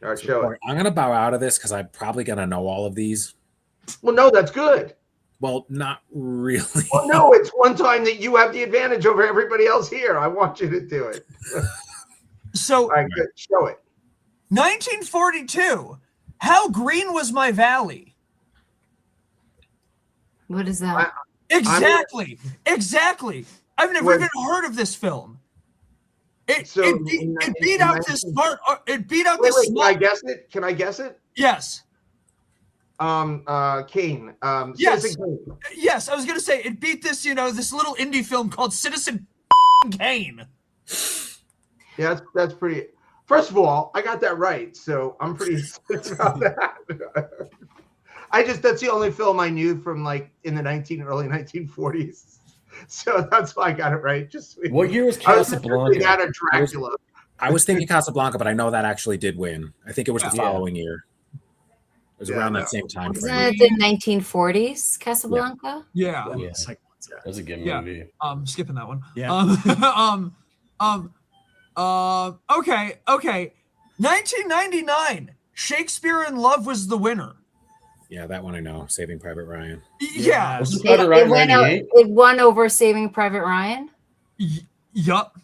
all right, show it. I'm going to bow out of this because I'm probably going to know all of these. Well, no, that's good. Well, not really. Well, no, it's one time that you have the advantage over everybody else here. I want you to do it. So, All right, good. Show it. 1942. How Green Was My Valley? What is that? Exactly. I've never even heard of this film. It beat out this smart. It beat out this Wait, can I smart. guess it? Can I guess it? Yes. Kane. Yes. Citizen Kane. Yes, I was gonna say it beat this, this little indie film called Citizen Kane. Yeah, that's pretty. First of all, I got that right, so I'm pretty excited about that. That's the only film I knew from like in the early 1940s, so that's why I got it right. What year was I was Casablanca? thinking out of Dracula. I was thinking Casablanca, but I know that actually did win. I think it was the following year. It was around that same time Isn't frame. it the 1940s, Casablanca? Yeah. Yeah, It's like, that was a good Yeah. movie. Skipping that one. Yeah. Okay. 1999. Shakespeare in Love was the winner. Yeah, that one I know. Saving Private Ryan. Yeah. Was Private Ryan 98? It won over Saving Private Ryan. Yup.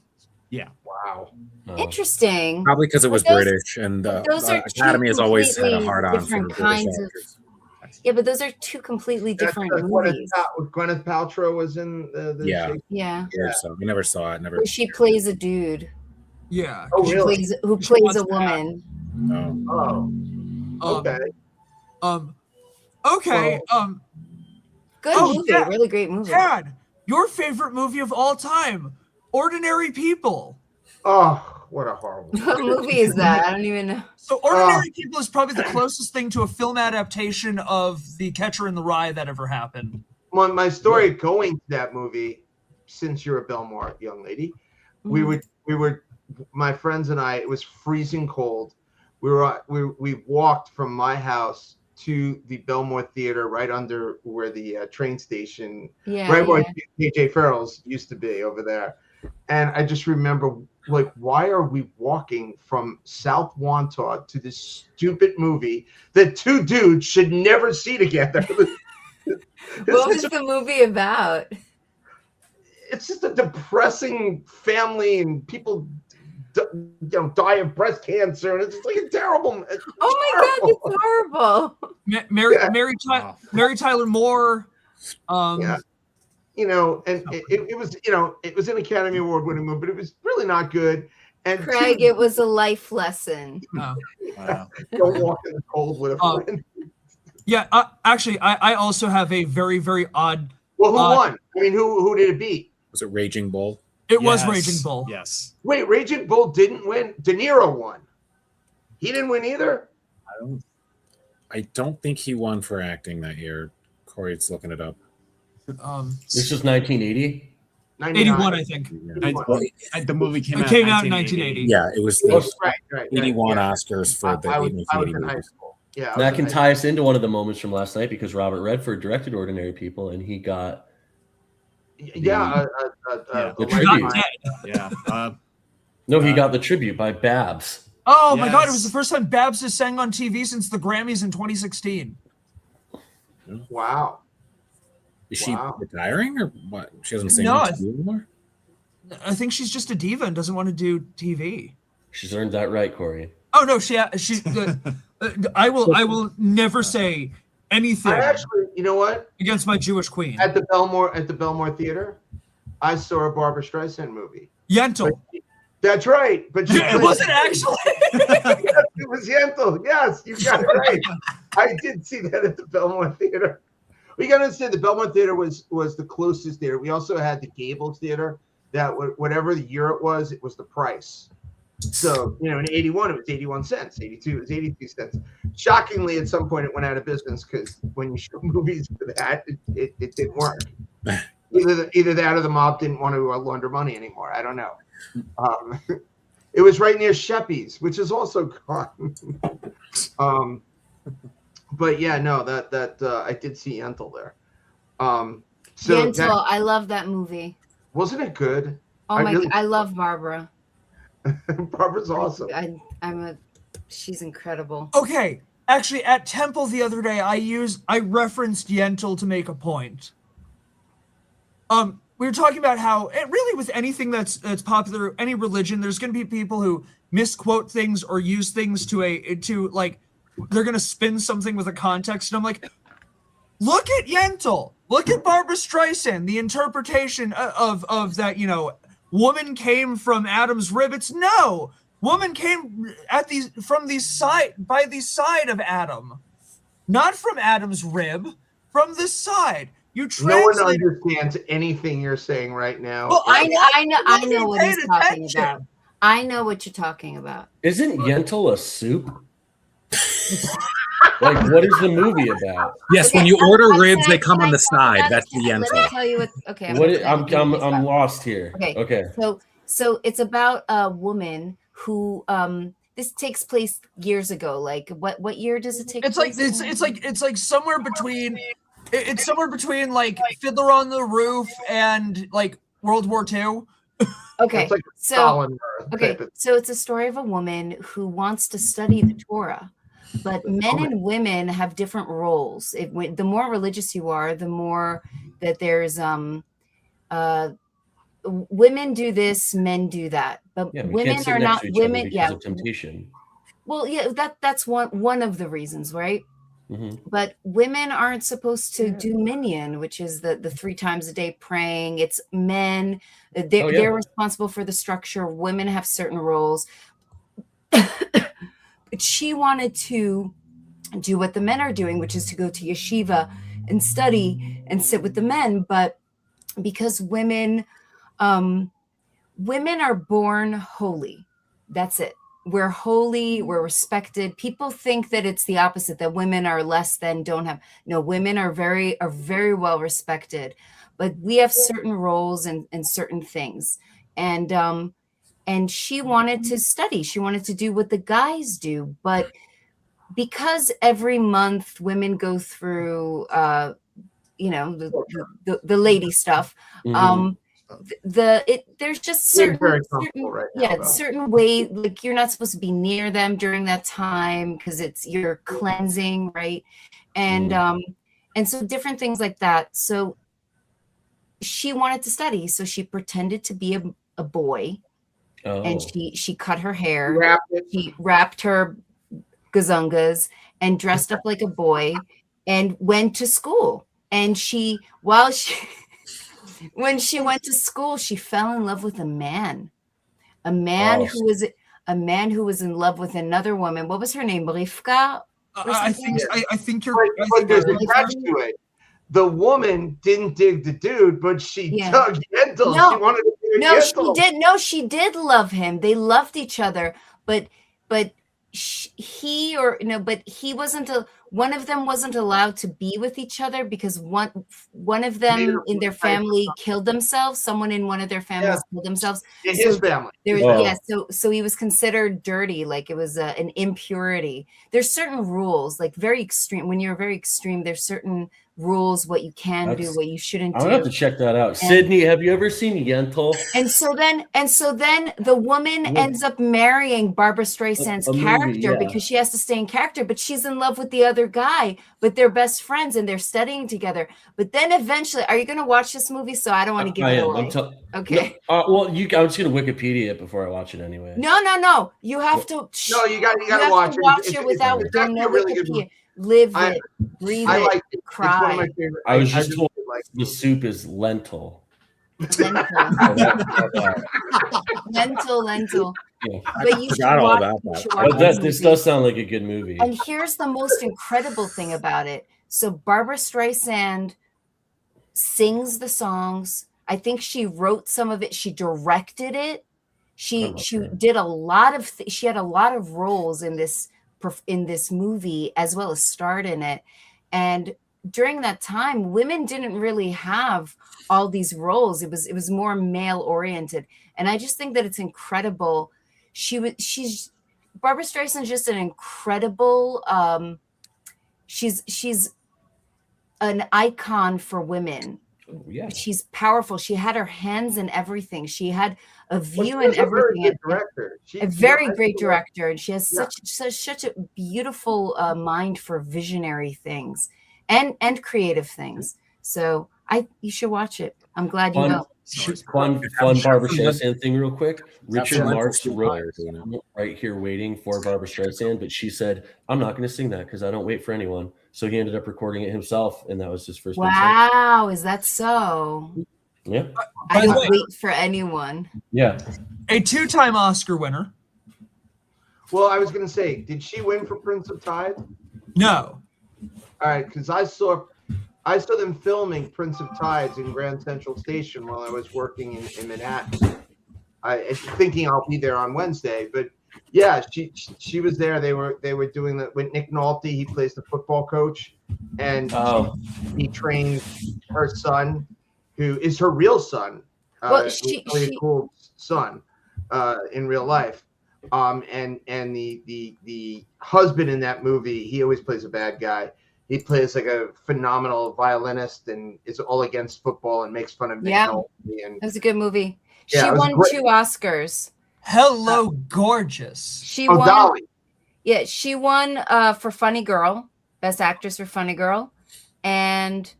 Wow. Oh. Interesting. Probably because it was But those- British, and the those are Academy has always had a completely hard on for different British kinds of- actors. Yeah, but those are two completely different movies. Gwyneth Paltrow was in the Yeah. Shakespeare. Yeah, Or so. We never saw it. Never. where she plays a dude. Yeah. Oh, Who really? plays She wants a to have- woman. Oh. Oh, okay. Okay. Good Oh, movie, yeah. really great movie. Dad, your favorite movie of all time, Ordinary People. Oh, what a horrible. What movie is that? I don't even know. So Ordinary People is probably the closest thing to a film adaptation of The Catcher in the Rye that ever happened. My story going to that movie, since you're a Belmore young lady, we were my friends and I. It was freezing cold. We walked from my house to the Belmore Theater, right under where the train station, right where J.J. Farrell's used to be over there. And I just remember, like, why are we walking from South Wantagh to this stupid movie that two dudes should never see together? What was the movie about? It's just a depressing family, and people, die of breast cancer, and it's just like a terrible. Oh my God, it's horrible. Mary Tyler Moore. Yeah. And it was, it was an Academy Award winning movie, but it was really not good. And Craig, it was a life lesson. Wow. Don't walk in the cold with a friend. Yeah, actually, I also have a very, very odd. Well, who won? I mean, who did it beat? Was it Raging Bull? It was Raging Bull. Yes. Wait, Raging Bull didn't win. De Niro won. He didn't win either. I don't think he won for acting that year. Corey's looking it up. This was 1980. 81, I think. The movie came out in 1980. Yeah, it was Right. 81 Oscars for the I was 1980 in high movies. school. Yeah. That can tie us into one of the moments from last night because Robert Redford directed Ordinary People, and he got the tribute. Yeah. No, he got the tribute by Babs. Oh my God! It was the first time Babs has sang on TV since the Grammys in 2016. Wow. Is she retiring or what? She doesn't sing No, anymore? I think she's just a diva and doesn't want to do TV. She's earned that right, Corey. Oh no, she. I will never say anything. I actually, you know what? Against my Jewish queen. At the Belmore Theater, I saw a Barbara Streisand movie. Yentl. That's right, but it wasn't actually. Yes, it was Yentl. Yes, you got it right. I did see that at the Belmore Theater. We got to understand the Belmore Theater was the closest theater. We also had the Gables Theater. That whatever the year it was the price. So in 81 it was 81 cents. 82 it was 82 cents. Shockingly, at some point it went out of business because when you show movies for that, it didn't work. Either that or the mob didn't want to launder money anymore. I don't know. It was right near Sheppy's, which is also gone. But yeah, no, that I did see Yentl there. Yentl, I love that movie. Wasn't it good? Oh my God, I love Barbara. Barbara's awesome. She's incredible. Okay, actually, at Temple the other day, I referenced Yentl to make a point. We were talking about how really with anything that's popular, any religion, there's going to be people who misquote things or use things to like they're going to spin something with a context, and I'm like, look at Yentl, look at Barbara Streisand, the interpretation of that, woman came from Adam's rib. It's no, woman came by the side of Adam, not from Adam's rib, from the side. You no one understands anything you're saying right now. Well, I know what he's talking about. I know what you're talking about. Isn't Yentl a soup? Like, what is the movie about? Yes, when you order ribs, they come on the side. That's the Yentl. Let me tell you what. Okay, I'm lost here. Okay. So it's about a woman who this takes place years ago. Like what year does it take place? It's like somewhere between. It's somewhere between like Fiddler on the Roof and like World War II. Okay, like so it's a story of a woman who wants to study the Torah, but men and women have different roles. The more religious you are, the more that there's women do this, men do that, but women are not women. Yeah, of temptation. Well, yeah, that's one of the reasons, right? But women aren't supposed to do minion, which is the 3 times a day praying. It's men. They're responsible for the structure. Women have certain roles. But she wanted to do what the men are doing, which is to go to yeshiva and study and sit with the men. But because women are born holy, that's it. We're holy, we're respected. People think that it's the opposite, that women are less than, don't have. No, women are very well respected, but we have certain roles and certain things. And she wanted to study. She wanted to do what the guys do, but because every month women go through the lady stuff, there's just certain way, like you're not supposed to be near them during that time because you're cleansing, right? And so different things like that. So she wanted to study, so she pretended to be a boy, and she cut her hair, she wrapped her gazungas and dressed up like a boy and went to school. And when she went to school, she fell in love with a man who was in love with another woman. What was her name? Rivka? I think you're. But there's a catch to it. The woman didn't dig the dude, but she dug Yentl. No, she wanted to dig no, Yentl. she did. No, she did love him. They loved each other, but he wasn't one of them wasn't allowed to be with each other because one of them in their family killed themselves. Someone in one of their families killed themselves. In his family. So he was considered dirty, like it was an impurity. There's certain rules, like very extreme. When you're very extreme, there's certain rules, what you can do, what you shouldn't do. I'm gonna have to check that out. Sydney, have you ever seen Yentl? And so then the woman ends up marrying Barbara Streisand's character because she has to stay in character, but she's in love with the other guy, but they're best friends and they're studying together. But then eventually, are you going to watch this movie? So I don't want to give it away. Okay. Well, I'm just gonna Wikipedia it before I watch it anyway. No. You have to. No, you got to watch it without doing no Wikipedia. Live it, breathe it, like it. Cry. It's one of my favorite. I was just told the soup is lentil. Lentil. Yeah. But you should watch, about that. But this does sound like a good movie. And here's the most incredible thing about it. So Barbara Streisand sings the songs. I think she wrote some of it. She directed it. She did a lot of. She had a lot of roles in this movie as well as starred in it. And during that time, women didn't really have all these roles. It was more male oriented. And I just think that it's incredible. Barbara Streisand's just an incredible, she's an icon for women. Yeah. She's powerful. She had her hands in everything. She had a view in everything. A very great director, and she has such a beautiful mind for visionary things and creative things. So you should watch it. I'm glad you know. Fun Barbara Streisand thing real quick. Richard Marx wrote right here waiting for Barbara Streisand, but she said, I'm not going to sing that because I don't wait for anyone. So he ended up recording it himself, and that was his first. Wow, is that so? Yeah. I don't wait for anyone. Yeah. A 2-time Oscar winner. Well, I was going to say, did she win for Prince of Tides? No. All right, because I saw them filming Prince of Tides in Grand Central Station while I was working in Manhattan. Thinking I'll be there on Wednesday, but yeah, she was there. They were doing that with Nick Nolte. He plays the football coach, and he trained her son, who is her real son. Really a cool son in real life. And the husband in that movie, he always plays a bad guy. He plays like a phenomenal violinist and is all against football and makes fun of Nick Nolte. And it was a good movie. Yeah, she won 2 Oscars. Hello, gorgeous. She won. Dolly. Yeah, she won for Funny Girl, Best Actress for Funny Girl, and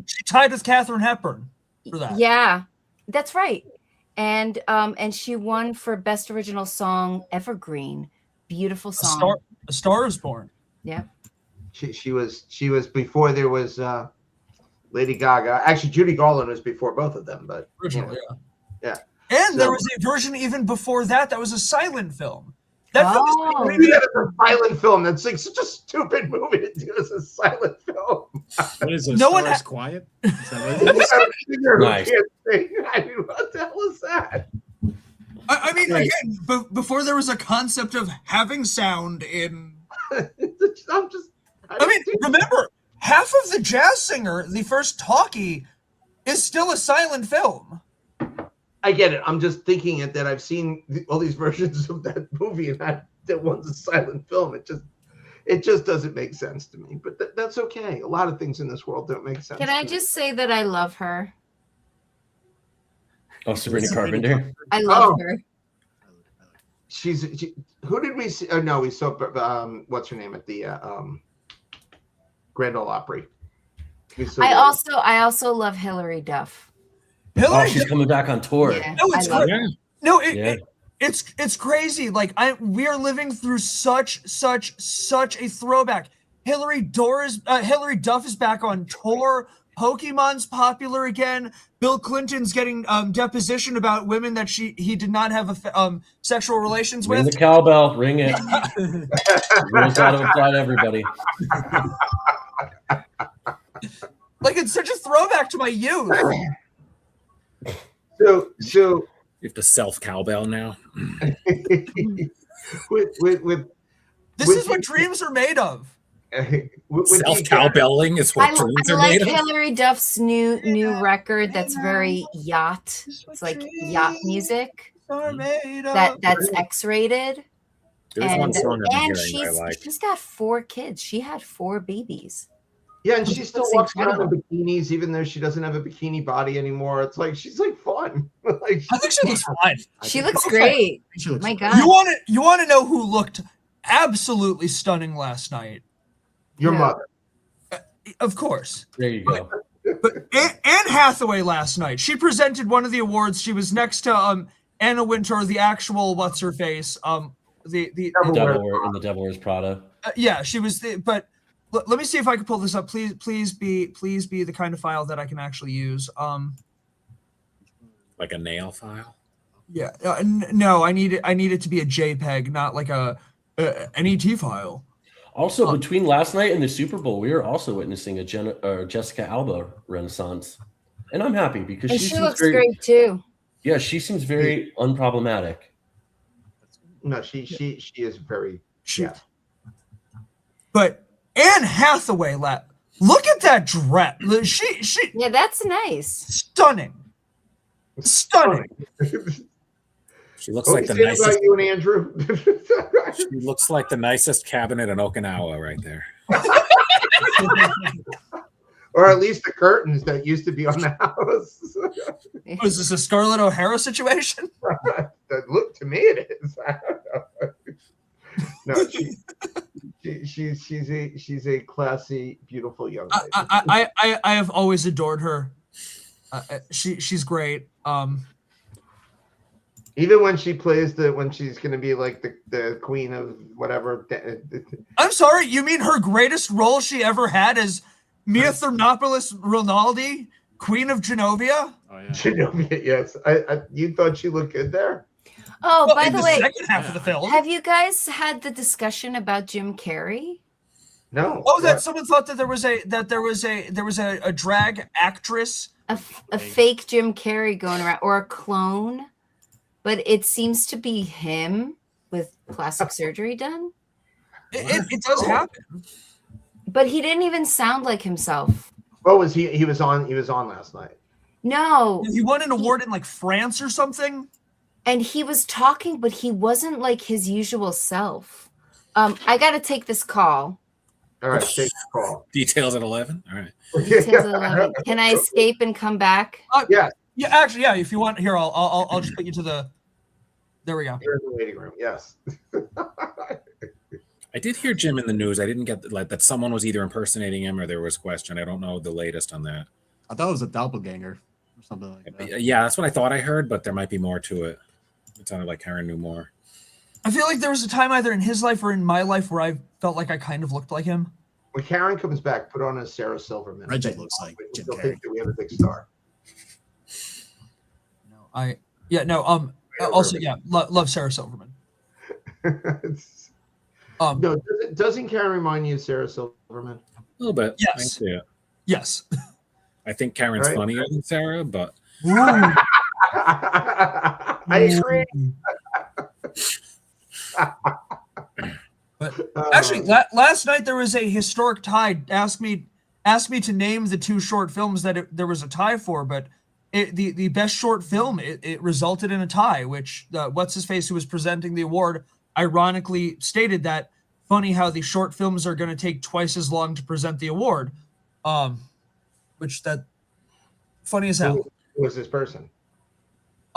she tied with Katharine Hepburn for that. Yeah, that's right. And she won for Best Original Song, Evergreen. Beautiful song. A Star Is Born. Yeah. She was before there was Lady Gaga. Actually, Judy Garland was before both of them, but Originally, yeah. And there So- was a version even before that was a silent film. That film Oh. is do that as a silent film. That's like such a stupid movie to do as a silent film. What is this? No No one one quiet. Is that what it is? Nice. I mean, what the hell is that? I mean, Right. again, before there was a concept of having sound in. I I mean, remember, half of the jazz singer, the first talkie, is still a silent film. I get it. I'm just thinking it that I've seen all these versions of that movie, and that one's a silent film. It just doesn't make sense to me. But that's okay. A lot of things in this world don't make sense. Can to I me. just say that I love her? Oh, Sabrina Carpenter. I love Oh. her. Who did we see? Oh no, we saw what's her name at the Grand Ole Opry. I also love Hillary Duff. Oh, Hillary, she's coming back on tour. Yeah, No, it's I love great. her. no, Yeah. it's crazy. Like we are living through such a throwback. Hillary Duff is back on tour. Pokemon's popular again. Bill Clinton's getting deposition about women that he did not have sexual relations Ring with. the cowbell. Ring it. Rules got to apply to everybody. Like it's such a throwback to my youth. So You have to self cowbell now. with This With is what the- dreams are made of. Self cowbelling is what I dreams are like made of. Hillary Duff's new record that's very yacht. It's like yacht music that's X-rated. There's one song I'm and hearing I like. she's got 4 kids. She had 4 babies. Yeah, and she still That's walks around in incredible. bikinis, even though she doesn't have a bikini body anymore. It's like she's like fun. Like, I think she looks fine. She looks Okay. great. She looks My great. God. You want to know who looked absolutely stunning last night? your Yeah. mother. Of course. There you go. But Anne Hathaway last night, she presented one of the awards. She was next to Anna Wintour, the actual what's her face. The The Devil Wears Prada. yeah, she was but let me see if I can pull this up. Please be the kind of file that I can actually use. Like a nail file. Yeah, no, I need it to be a JPEG, not like an ET file. Also, between last night and the Super Bowl, we are also witnessing a Jessica Alba renaissance, and I'm happy because And she she seems looks very, great too. yeah, she seems very unproblematic. No, she is very. She, but Anne Hathaway, look at that dress. She Yeah, that's nice. stunning. She looks What like you the saying nicest. about you and Andrew? She looks like the nicest cabinet in Okinawa right there. Or at least the curtains that used to be on the house. Was this a Scarlett O'Hara situation? That look to me it is. I don't know. No, she's a classy, beautiful young lady. I have always adored her. She's great. Even when she plays when she's going to be like the queen of whatever. I'm sorry, you mean her greatest role she ever had as Mia Thermopolis Rinaldi, Queen of Genovia? Oh yeah. Genovia, yes. You thought she looked good there? Oh, Well, by in the way, second half of the film. have you guys had the discussion about Jim Carrey? No. Oh, that someone thought that there was a drag actress. A fake Jim Carrey going around, or a clone, but it seems to be him with plastic surgery done. It does happen. But he didn't even sound like himself. What was he? He was on last night. No, He won an award in like France or something. and he was talking, but he wasn't like his usual self. I got to take this call. All right, take the call. Details at 11. All right. Details at 11. Can I escape and come back? Yeah, actually, yeah. If you want, here, I'll just put you to the. There we go. You're in the waiting room. Yes. I did hear Jim in the news. I didn't get like that someone was either impersonating him or there was a question. I don't know the latest on that. I thought it was a doppelganger or something like that. Yeah, that's what I thought I heard, but there might be more to it. It sounded like Karen knew more. I feel like there was a time either in his life or in my life where I felt like I kind of looked like him. When Karen comes back, put on a Sarah Silverman. Reggie looks like Jim They'll Carrey. think that we have a big star. Also, love Sarah Silverman. No, doesn't Karen remind you of Sarah Silverman? A little bit. Yes. Yeah. Yes. I think Karen's Right. funnier than Sarah, but I agree. But actually, last night there was a historic tie. Asked me to name the 2 short films that there was a tie for, but the best short film it resulted in a tie. Which what's his face, who was presenting the award, ironically stated that funny how the short films are going to take twice as long to present the award. Which that funny as hell. Who was this person?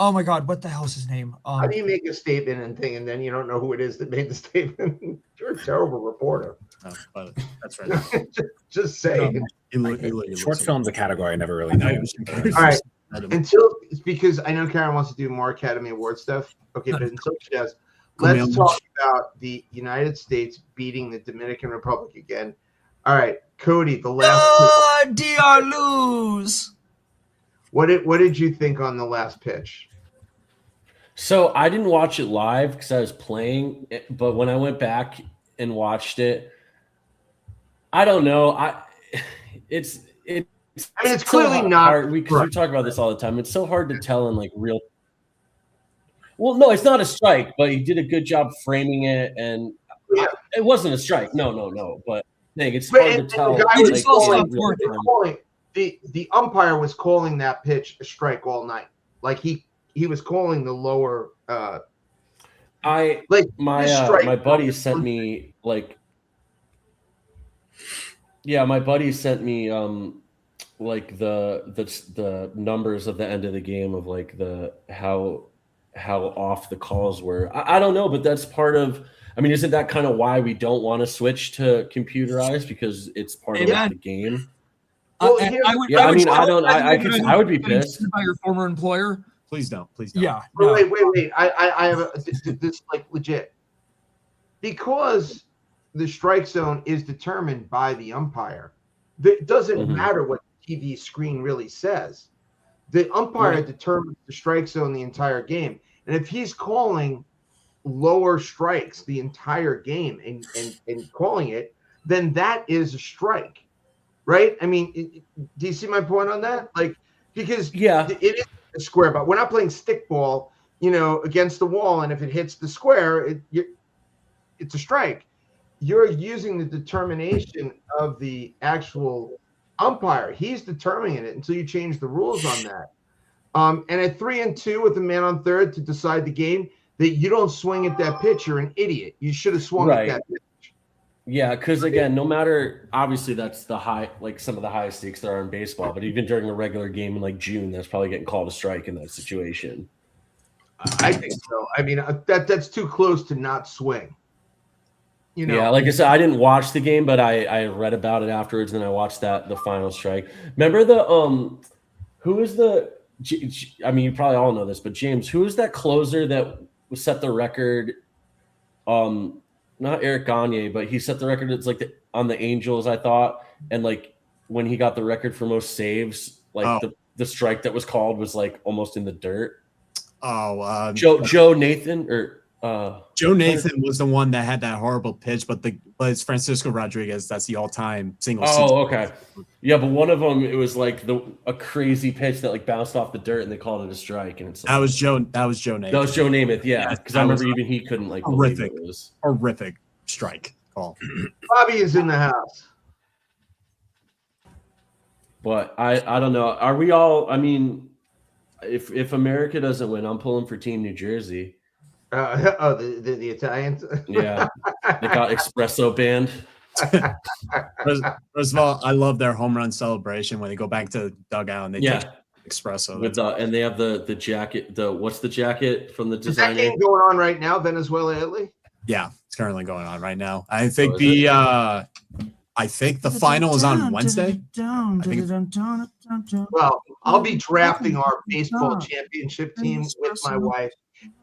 Oh my God, what the hell's his name? How do you make a statement and then you don't know who it is that made the statement? You're a terrible reporter. Oh, but that's right. Just saying. short film's a category I never really know. All right. Until it's because I know Karen wants to do more Academy Award stuff. Okay, but until she does, let's talk about the United States beating the Dominican Republic again. All right, Cody, the last. DR lose. What did you think on the last pitch? So I didn't watch it live because I was playing, but when I went back and watched it, I don't know. It's clearly not hard. We talk about this all the time. It's so hard to tell in like real. Well, no, it's not a strike, but he did a good job framing it, and it wasn't a strike. No. But dang, it's hard to tell. The umpire was calling that pitch a strike all night. Like he was calling the lower. My buddy sent me like. Yeah, my buddy sent me like the numbers of the end of the game of like how off the calls were. I don't know, but that's part of. I mean, isn't that kind of why we don't want to switch to computerized, because it's part of the game? Well, I would be pissed by your former employer. Please don't. Yeah. No. Wait. I have this like legit, because the strike zone is determined by the umpire. It doesn't matter what the TV screen really says. The umpire determines the strike zone the entire game, and if he's calling lower strikes the entire game and calling it, then that is a strike. Right? I mean, do you see my point on that? Like, because it is a square, but we're not playing stickball, against the wall, and if it hits the square, it's a strike. You're using the determination of the actual umpire. He's determining it until you change the rules on that. And at 3-2 with a man on third to decide the game, that you don't swing at that pitch, you're an idiot. You should have swung at that pitch. Yeah, because again, no matter, obviously that's the high, like some of the highest stakes there are in baseball, but even during a regular game in like June, that's probably getting called a strike in that situation. I think so. I mean, that's too close to not swing. Yeah, like I said, I didn't watch the game, but I read about it afterwards, and I watched the final strike. Remember who is I mean, you probably all know this, but James, who is that closer that set the record? Not Eric Gagne, but he set the record. It's like on the Angels, I thought, and like when he got the record for most saves, like the strike that was called was like almost in the dirt. Joe Nathan Joe Nathan was the one that had that horrible pitch, but it's Francisco Rodriguez. That's the all-time single. Oh, okay. Yeah, but one of them, it was like a crazy pitch that like bounced off the dirt, and they called it a strike. And it's like, that was Joe Namath. That was Joe Namath. Yeah, because I remember even he couldn't like horrific strike call. Bobby is in the house. But I don't know. Are we all? I mean, if America doesn't win, I'm pulling for Team New Jersey. The Italians. Yeah, they got espresso banned. First of all, I love their home run celebration when they go back to the dugout and they take espresso. And they have the jacket. What's the jacket from the designer? Is that game going on right now? Venezuela, Italy. Yeah, it's currently going on right now. I think the final is on Wednesday. Well, I'll be drafting our baseball championship team with my wife,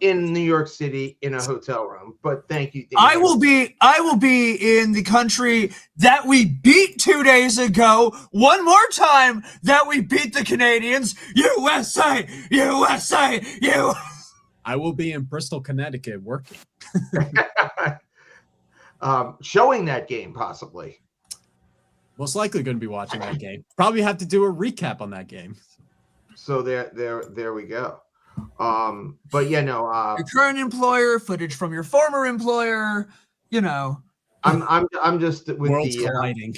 in New York City in a hotel room. But thank you, Dave. I will be in the country that we beat 2 days ago. One more time that we beat the Canadians. USA, USA, USA. I will be in Bristol, Connecticut working. Showing that game possibly. Most likely going to be watching that game. Probably have to do a recap on that game. So there we go. But yeah, no. Your current employer, footage from your former employer. You know. I'm just with Worlds the colliding.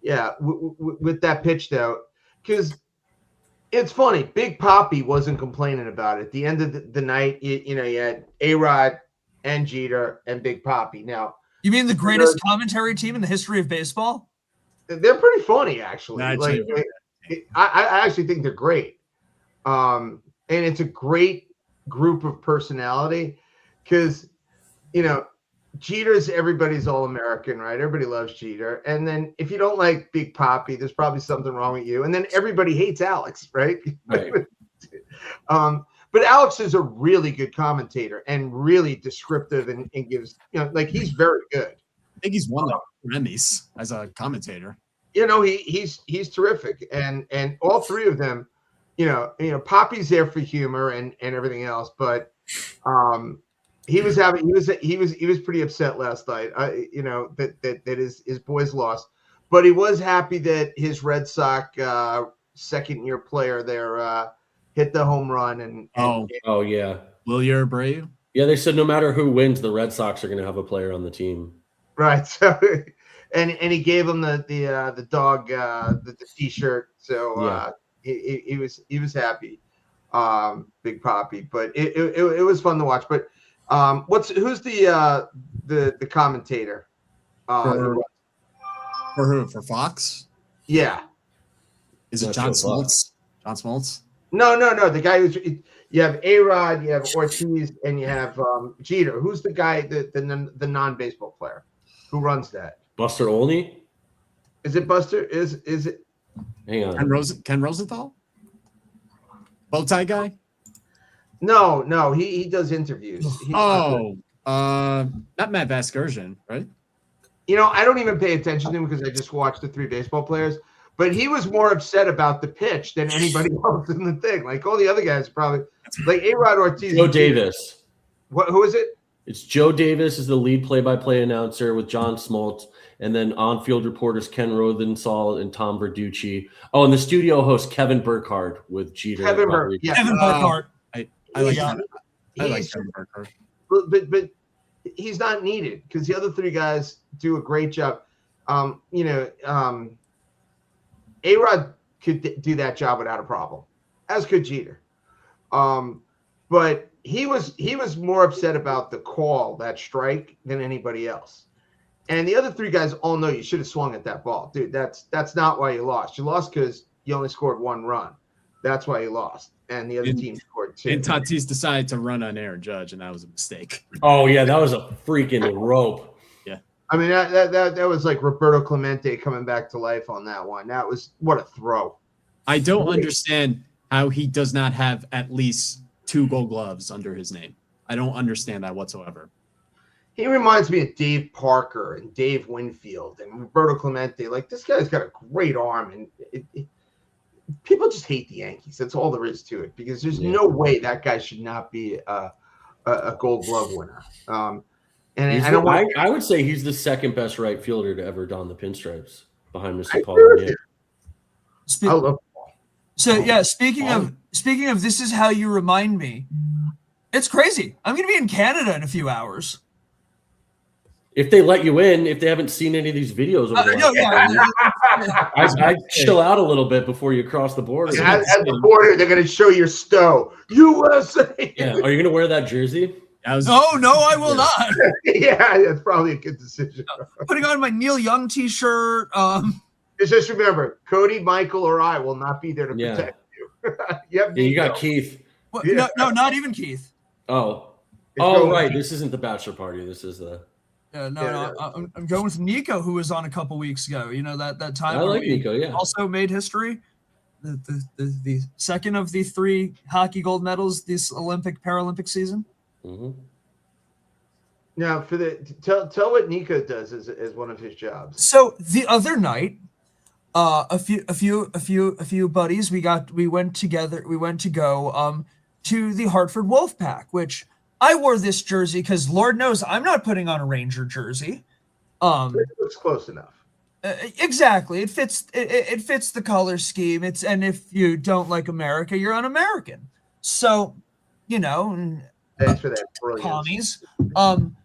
yeah, with that pitch though, because it's funny. Big Papi wasn't complaining about it. At the end of the night, you had A-Rod and Jeter and Big Papi. Now, You mean the greatest commentary team in the history of baseball? they're pretty funny, actually. Actually, I actually think they're great. And it's a great group of personality because, Jeter's everybody's All-American, right? Everybody loves Jeter. And then if you don't like Big Papi, there's probably something wrong with you. And then everybody hates Alex, right? Right. But Alex is a really good commentator and really descriptive and gives, he's very good. I think he's won the Emmys as a commentator. He's terrific. And all three of them, Papi's there for humor and everything else, but he was pretty upset last night. That his boys lost, but he was happy that his Red Sox second-year player there hit the home run. Oh yeah, Will you Abreu? Yeah, they said no matter who wins, the Red Sox are going to have a player on the team. Right. So, and he gave him the dog the T-shirt. So Yeah. he was happy, Big Papi. But it was fun to watch. But who's the commentator? For who? For Fox? Yeah. Is it Not John sure. Smoltz? John Smoltz? No. The guy who's you have A-Rod, you have Ortiz, and you have Jeter. Who's the guy the non-baseball player who runs that? Buster Olney? Is it Buster? Is it? Hang on. Ken Rosenthal? Bow tie guy? No. He does interviews. Not Matt Vasgersian, right? I don't even pay attention to him because I just watch the three baseball players. But he was more upset about the pitch than anybody else in the thing. Like all the other guys probably, like A-Rod Ortiz. Joe Davis. Who is it? It's Joe Davis is the lead play-by-play announcer with John Smoltz, and then on-field reporters Ken Rosenthal and Tom Verducci. Oh, and the studio host Kevin Burkhardt with Jeter. Kevin Burkhardt. Yeah. Kevin Burkhardt. I like Yeah. Kevin. I like Kevin Burkhardt. But he's not needed because the other three guys do a great job. A-Rod could do that job without a problem, as could Jeter. But he was more upset about the call, that strike, than anybody else. And the other three guys all know you should have swung at that ball. Dude, that's not why you lost. You lost because you only scored one run. That's why you lost. And the other team scored two. And Tatis decided to run on Aaron Judge, and that was a mistake. Oh, yeah, that was a freaking rope. I mean, that was like Roberto Clemente coming back to life on that one. That was what a throw. I don't understand how he does not have at least 2 Gold Gloves under his name. I don't understand that whatsoever. He reminds me of Dave Parker and Dave Winfield and Roberto Clemente. Like, this guy's got a great arm, and people just hate the Yankees. That's all there is to it, because there's no way that guy should not be a Gold Glove winner. I would say he's the second best right fielder to ever don the pinstripes behind Mr. Paul. I love So yeah, speaking of this is how you remind me. It's crazy. I'm gonna be in Canada in a few hours. If they let you in, if they haven't seen any of these videos over the last I'd chill out a little bit before you cross the border. At the border, they're going to show your stow. USA. Yeah. Are you going to wear that jersey? Oh no, I will not. Yeah, that's probably a good decision. Putting on my Neil Young T-shirt. Just remember, Cody, Michael, or I will not be there to protect you. Yeah, you got Keith. What, no, not even Keith. Oh, right. This isn't the bachelor party. This is the. No. I'm going with Nico, who was on a couple weeks ago. You know that time. I like Nico. Yeah. Also made history. the second of the 3 hockey gold medals this Paralympic season. Mm-hmm. Now, for tell what Nico does as one of his jobs. So the other night, a few buddies we went to go to the Hartford Wolfpack, which I wore this jersey because Lord knows I'm not putting on a Ranger jersey. It looks close enough. Exactly, it fits the color scheme. And if you don't like America, you're un-American. So, Thanks for that. Commies.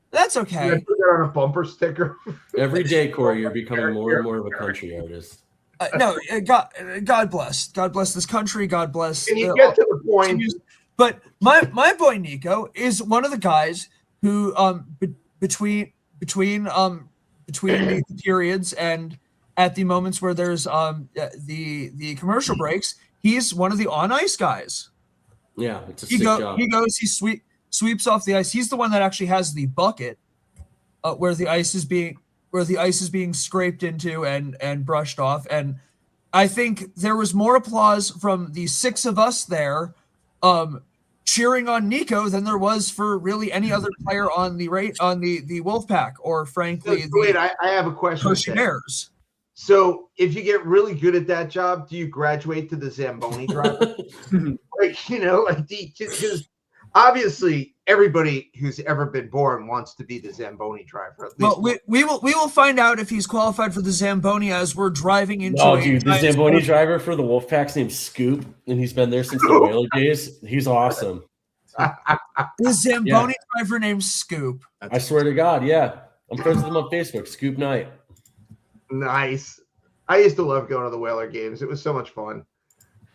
That's okay. Put that on a bumper sticker. Every day, Corey, you're becoming more and more of a country artist. No, God bless this country. God bless. Can you get to the point? But my boy Nico is one of the guys who between the periods and at the moments where there's the commercial breaks, he's one of the on ice guys. Yeah, it's a sick job. He goes, he sweeps off the ice. He's the one that actually has the bucket where the ice is being scraped into and brushed off. And I think there was more applause from the 6 of us there cheering on Nico than there was for really any other player on the Wolfpack, or frankly wait, I have a question. Bears. So if you get really good at that job, do you graduate to the Zamboni driver? Because obviously everybody who's ever been born wants to be the Zamboni driver. At least well, we will find out if he's qualified for the Zamboni as we're driving into. Oh, dude, the Zamboni driver for the Wolfpack's name's Scoop, and he's been there since the Whaler days. He's awesome. The Zamboni driver named Scoop. I swear to God, yeah. I'm friends with him on Facebook. Scoop Knight. Nice. I used to love going to the Whaler games. It was so much fun.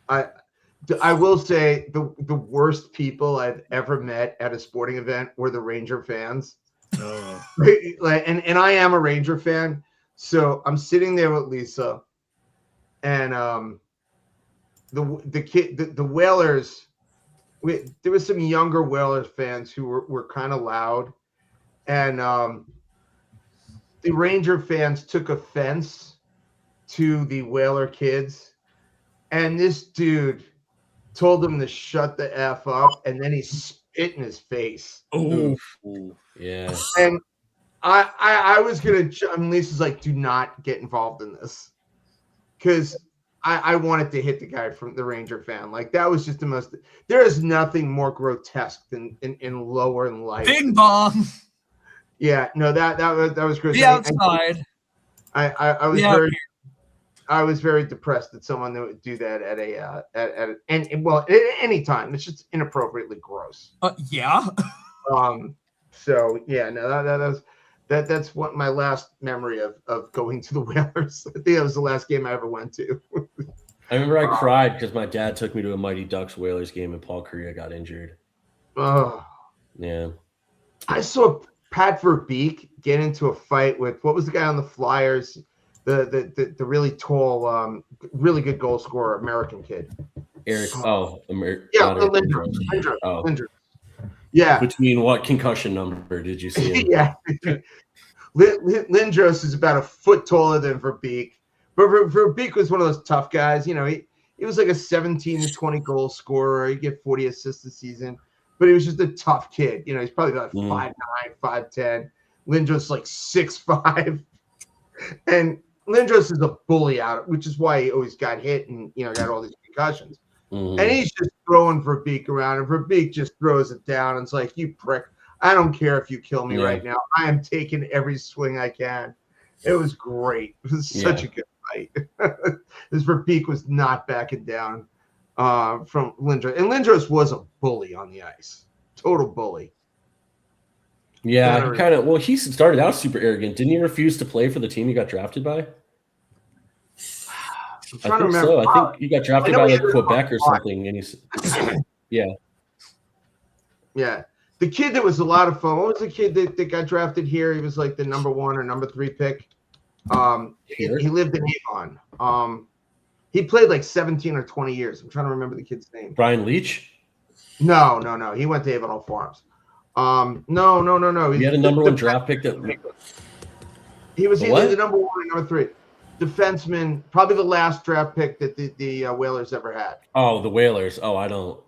I will say the worst people I've ever met at a sporting event were the Ranger fans. Oh. And I am a Ranger fan. So I'm sitting there with Lisa, and the Whalers, there was some younger Whalers fans who were kind of loud, and the Ranger fans took offense to the Whaler kids, and this dude told them to shut the F up, and then he spit in his face. Oh, yeah. And I was going to, Lisa's like, do not get involved in this. Because I wanted to hit the guy from the Ranger fan. Like, that was just the most, there is nothing more grotesque than in lower in life. Bing bong. Yeah, no, that was gross. The outside. I was very depressed that someone would do that at any time. It's just inappropriately gross. Yeah. So yeah, no, that's what my last memory of going to the Whalers. I think that was the last game I ever went to. I remember I cried because my dad took me to a Mighty Ducks Whalers game and Paul Kariya got injured. Oh. Yeah. I saw Pat Verbeek get into a fight with, what was the guy on the Flyers? The really tall, really good goal scorer, American kid. Lindros. Yeah. Between what concussion number did you see him? Yeah. Lindros is about a foot taller than Verbeek. But Verbeek was one of those tough guys. You know, he was like a 17 to 20 goal scorer. He'd get 40 assists a season. But he was just a tough kid. You know, he's probably about 5'9", 5'10". Lindros like 6'5". And Lindros is a bully out, which is why he always got hit and, got all these concussions. Mm-hmm. And he's just throwing Verbeek around, and Verbeek just throws it down. And it's like, you prick. I don't care if you kill me right now. I am taking every swing I can. It was great. It was such a good fight. This Verbeek was not backing down from Lindros. And Lindros was a bully on the ice. Total bully. Yeah, he started out super arrogant. Didn't he refuse to play for the team he got drafted by? I think so. I think he got drafted by like Quebec or something. And he's Yeah. The kid that was a lot of fun. What was the kid that got drafted here? He was like the number 1 or number 3 pick. He lived in Avon. He played like 17 or 20 years. I'm trying to remember the kid's name. Brian Leach? No. He went to Avon Farms. No. He had a number 1 draft pick that he was either the number 1 or number 3. defenseman, probably the last draft pick that the Whalers ever had. Oh, the Whalers. Oh, I don't.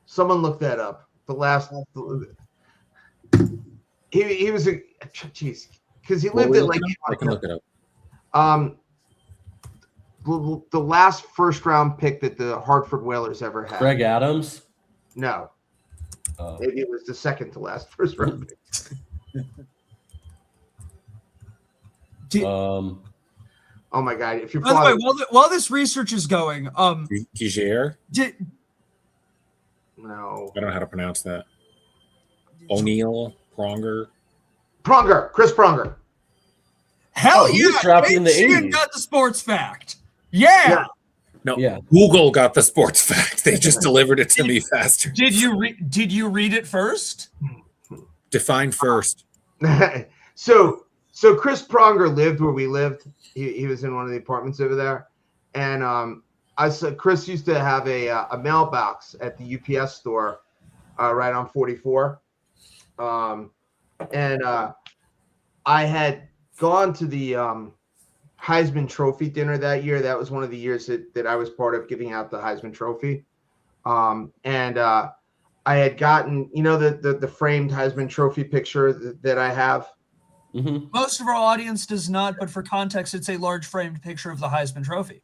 Someone look that up. The last. He was a jeez, because he lived at like. I can look it up. The last first round pick that the Hartford Whalers ever had. Greg Adams. No. Maybe it was the second to last first round pick. Oh my God! If you're by the way, while this research is going, Giger? No. I don't know how to pronounce that. O'Neill, Pronger. Chris Pronger. Hell he was yeah! drafted in the Dave Sheehan 80s. got the sports fact. Yeah. No, Yeah. Google got the sports fact. They just delivered it to me faster. Did you read it first? Define first. So Chris Pronger lived where we lived. He was in one of the apartments over there, and I said Chris used to have a mailbox at the UPS store right on 44, and I had gone to the Heisman Trophy dinner that year. That was one of the years that I was part of giving out the Heisman Trophy, and I had gotten the framed Heisman Trophy picture that I have. Mm-hmm. Most of our audience does not, but for context, it's a large framed picture of the Heisman Trophy.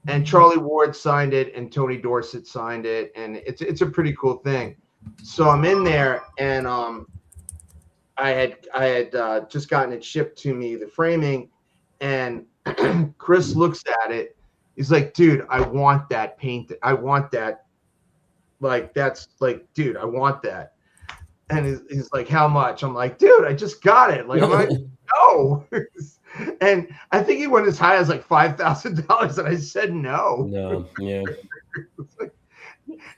And Charlie Ward signed it, and Tony Dorsett signed it, and it's a pretty cool thing. So I'm in there, and I had just gotten it shipped to me, the framing, and Chris looks at it. He's like, "Dude, I want that paint. I want that. Like that's like, dude, I want that." And he's like, "How much?" I'm like, "Dude, I just got it." Like, I'm like, "No." And I think he went as high as like $5,000, and I said no. No, yeah.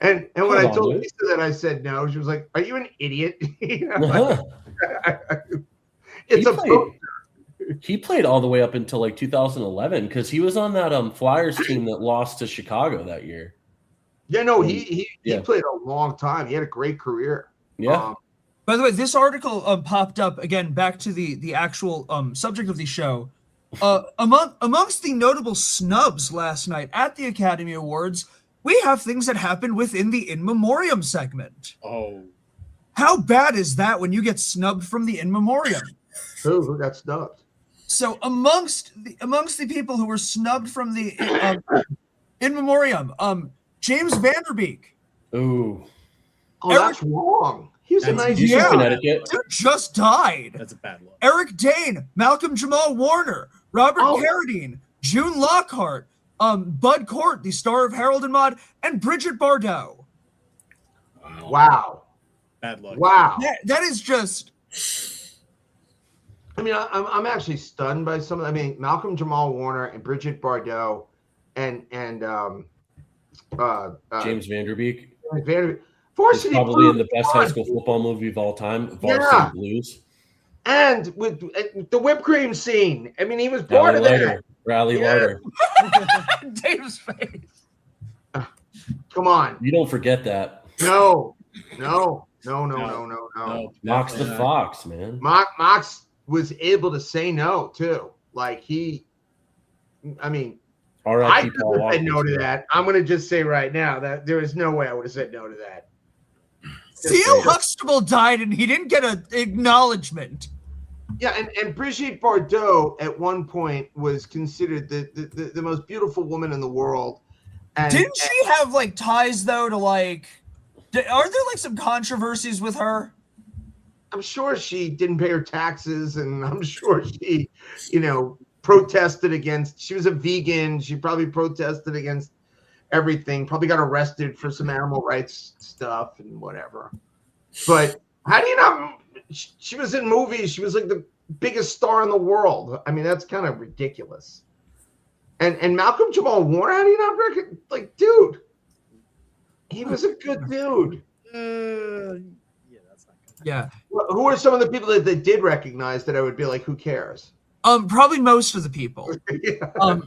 And when I told Lisa that I said no, she was like, "Are you an idiot?" He played all the way up until like 2011 because he was on that Flyers team that lost to Chicago that year. Yeah, no, he played a long time. He had a great career. Yeah. By the way, this article popped up again. Back to the actual subject of the show. Amongst the notable snubs last night at the Academy Awards, we have things that happened within the In Memoriam segment. Oh, how bad is that when you get snubbed from the In Memoriam? Who got snubbed? So amongst the people who were snubbed from the In Memoriam, James Vanderbeek. Ooh. Oh, that's wrong. He was a nice He's from Connecticut. Dude just died. that's a bad look. Eric Dane, Malcolm Jamal Warner, Robert Carradine, June Lockhart, Bud Cort, the star of Harold and Maude, and Bridget Bardot. Wow. Bad luck. Wow. That is just. I mean, I'm actually stunned by some of. I mean, Malcolm Jamal Warner and Bridget Bardot, and James Vanderbeek. Vanderbeek. He's probably in the best high school football movie of all time, Varsity Blues. And with the whipped cream scene. I mean, he was part of that. Rally Larder. Dave's face. Come on. You don't forget that. No. Mox the Fox, man. Mox was able to say no too. Like I mean, I could have said no to that. I'm going to just say right now that there is no way I would have said no to that. Theo Huxtable died and he didn't get an acknowledgement. Yeah, and Brigitte Bardot at one point was considered the most beautiful woman in the world. And, didn't she have like ties though to like? Are there like some controversies with her? I'm sure she didn't pay her taxes, and I'm sure she, protested against. She was a vegan. She probably protested against everything. Probably got arrested for some animal rights stuff and whatever. But how do you not? She was in movies. She was like the biggest star in the world. I mean, that's kind of ridiculous. And Malcolm Jamal Warner, how do you not recognize? Like, dude, he was a good dude. Yeah, that's not good. Yeah. Who are some of the people that they did recognize that I would be like, who cares? Probably most of the people. Yeah.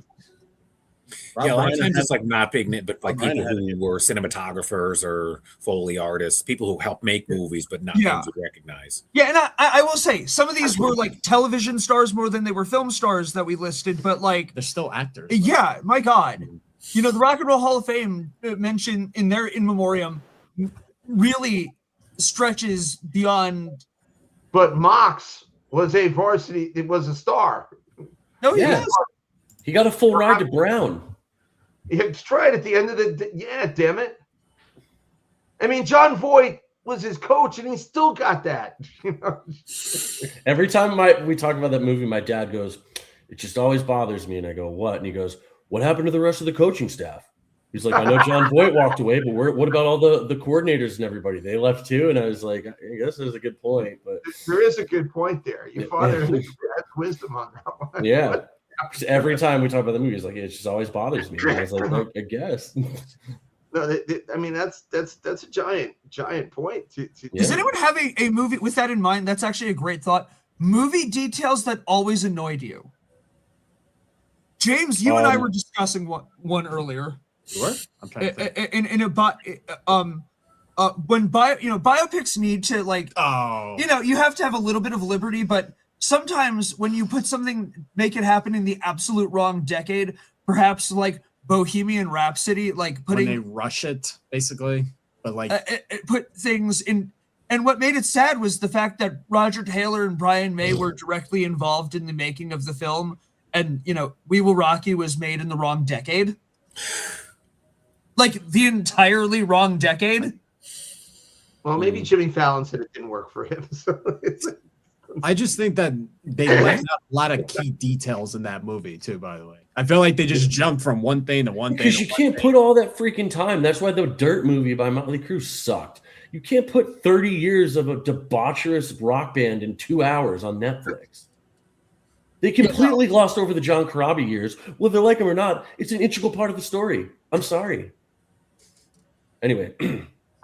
Yeah, a lot of Reiner times has- it's like not big, but like Rob Reiner people had who were cinematographers or Foley artists, people who help make movies, but not Yeah. names you recognize. Yeah, and I will say some of these were like television stars more than they were film stars that we listed, but like They're still actors. yeah, my God, you know, the Rock and Roll Hall of Fame mentioned in their in memoriam really stretches beyond. But Mox was a varsity. It was a star. No, he Yeah. was. He got a full ride to Brown. It's right at the end of yeah, damn it. I mean, John Voight was his coach, and he still got that. You know? Every time we talk about that movie, my dad goes, "It just always bothers me." And I go, "What?" And he goes, "What happened to the rest of the coaching staff?" He's like, "I know John Voight walked away, but what about all the coordinators and everybody? They left too." And I was like, "I guess there's a good point, but There is a good point there. Your father has wisdom on that one. yeah." Every time we talk about the movie, he's like, "It just always bothers me." And I was like, "I guess." No, I mean that's a giant point. Does Yeah. anyone have a movie with that in mind? That's actually a great thought. Movie details that always annoyed you. James, you and I were discussing one earlier. Sure. I'm trying to think. When biopics need to like, Oh. you have to have a little bit of liberty, but sometimes when you put something, make it happen in the absolute wrong decade, perhaps like Bohemian Rhapsody, like When they putting rush it, basically. But like it put things in. And what made it sad was the fact that Roger Taylor and Brian May were directly involved in the making of the film. And, We Will Rock You was made in the wrong decade. Like the entirely wrong decade. Well, maybe Jimmy Fallon said it didn't work for him. So I just think that they left out a lot of key details in that movie too, by the way. I feel like they just jumped from one thing to one thing. Because you can't put all that freaking time. That's why the Dirt movie by Motley Crue sucked. You can't put 30 years of a debaucherous rock band in 2 hours on Netflix. They completely glossed over the John Corabi years. Whether they like him or not, it's an integral part of the story. I'm sorry. Anyway.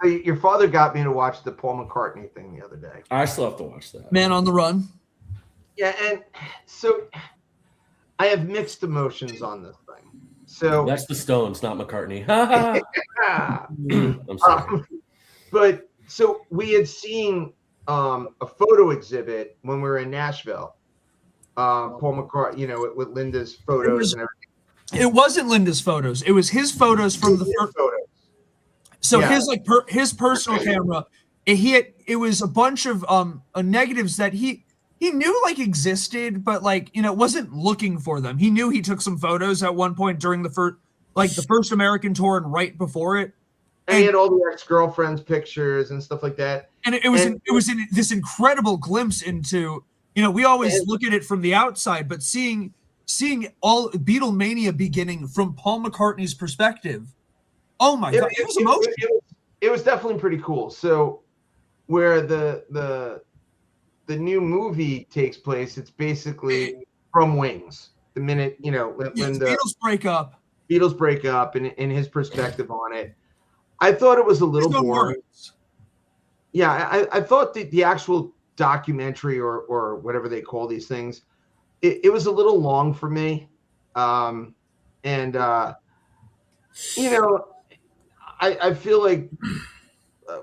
your father got me to watch the Paul McCartney thing the other day. I still have to watch that. Man on the Run. Yeah, and so I have mixed emotions on this thing. So That's the Stones, not McCartney. ah, I'm sorry. but so we had seen a photo exhibit when we were in Nashville. Paul McCartney, with Linda's photos and everything. It wasn't Linda's photos. It was his photos from the first. Photos. So Yeah. his personal camera. It was a bunch of negatives that he knew like existed, but like wasn't looking for them. He knew he took some photos at one point during the first American tour and right before it. And he had all the ex-girlfriends' pictures and stuff like that. And it was in this incredible glimpse into, we always look at it from the outside, but seeing all Beatlemania beginning from Paul McCartney's perspective. Oh my God, it was emotional. It was definitely pretty cool. So where the new movie takes place, it's basically from Wings. The minute, when the the Beatles break up. and his perspective on it. I thought it was a little There's no boring. words. Yeah, I thought the actual documentary or whatever they call these things, it was a little long for me. I feel like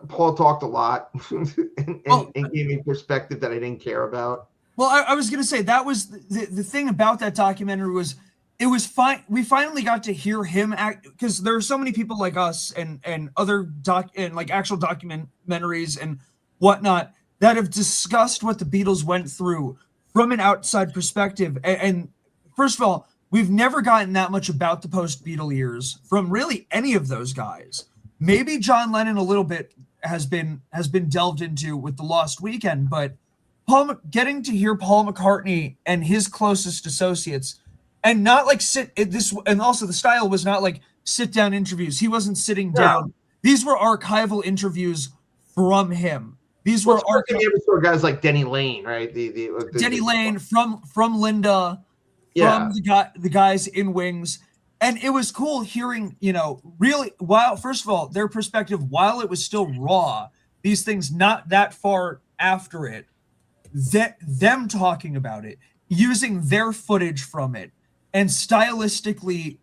Paul talked a lot and gave me perspective that I didn't care about. Well, I was going to say that was the thing about that documentary was it was fine. We finally got to hear him act because there are so many people like us and other actual documentaries and whatnot that have discussed what the Beatles went through from an outside perspective. And first of all, we've never gotten that much about the post-Beatle years from really any of those guys. Maybe John Lennon a little bit has been delved into with the Lost Weekend, but getting to hear Paul McCartney and his closest associates, and not like and also the style was not like sit down interviews. He wasn't sitting down. These were archival interviews from him. These were guys like Denny Lane, right? Denny Lane from Linda, from the guys in Wings. And it was cool hearing, really, first of all, their perspective, while it was still raw, these things not that far after it, them talking about it, using their footage from it, and stylistically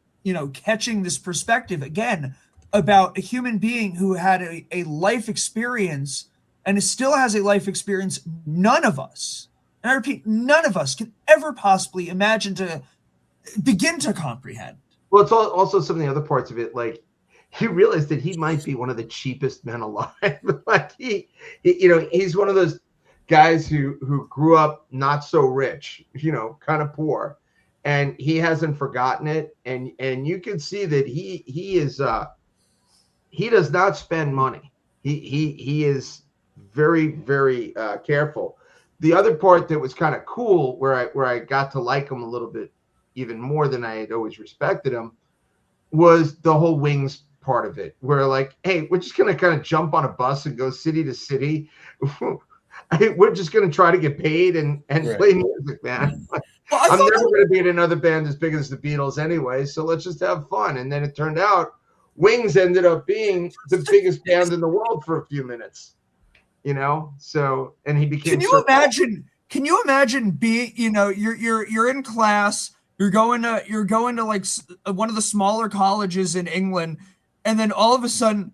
catching this perspective again about a human being who had a life experience and still has a life experience none of us, and I repeat, none of us can ever possibly imagine to begin to comprehend. Well, it's also some of the other parts of it, like he realized that he might be one of the cheapest men alive. Like he's one of those guys who grew up not so rich, kind of poor, and he hasn't forgotten it. And you can see that he does not spend money. He is very, very careful. The other part that was kind of cool, where I got to like him a little bit even more than I had always respected him, was the whole Wings part of it, where like, hey, we're just gonna kind of jump on a bus and go city to city. We're just gonna try to get paid and Right. play music, man. I'm never gonna be in another band as big as the Beatles anyway, so let's just have fun. And then it turned out Wings ended up being the biggest band in the world for a few minutes. So, and he became. Can you imagine being, you're in class, you're going to like one of the smaller colleges in England, and then all of a sudden,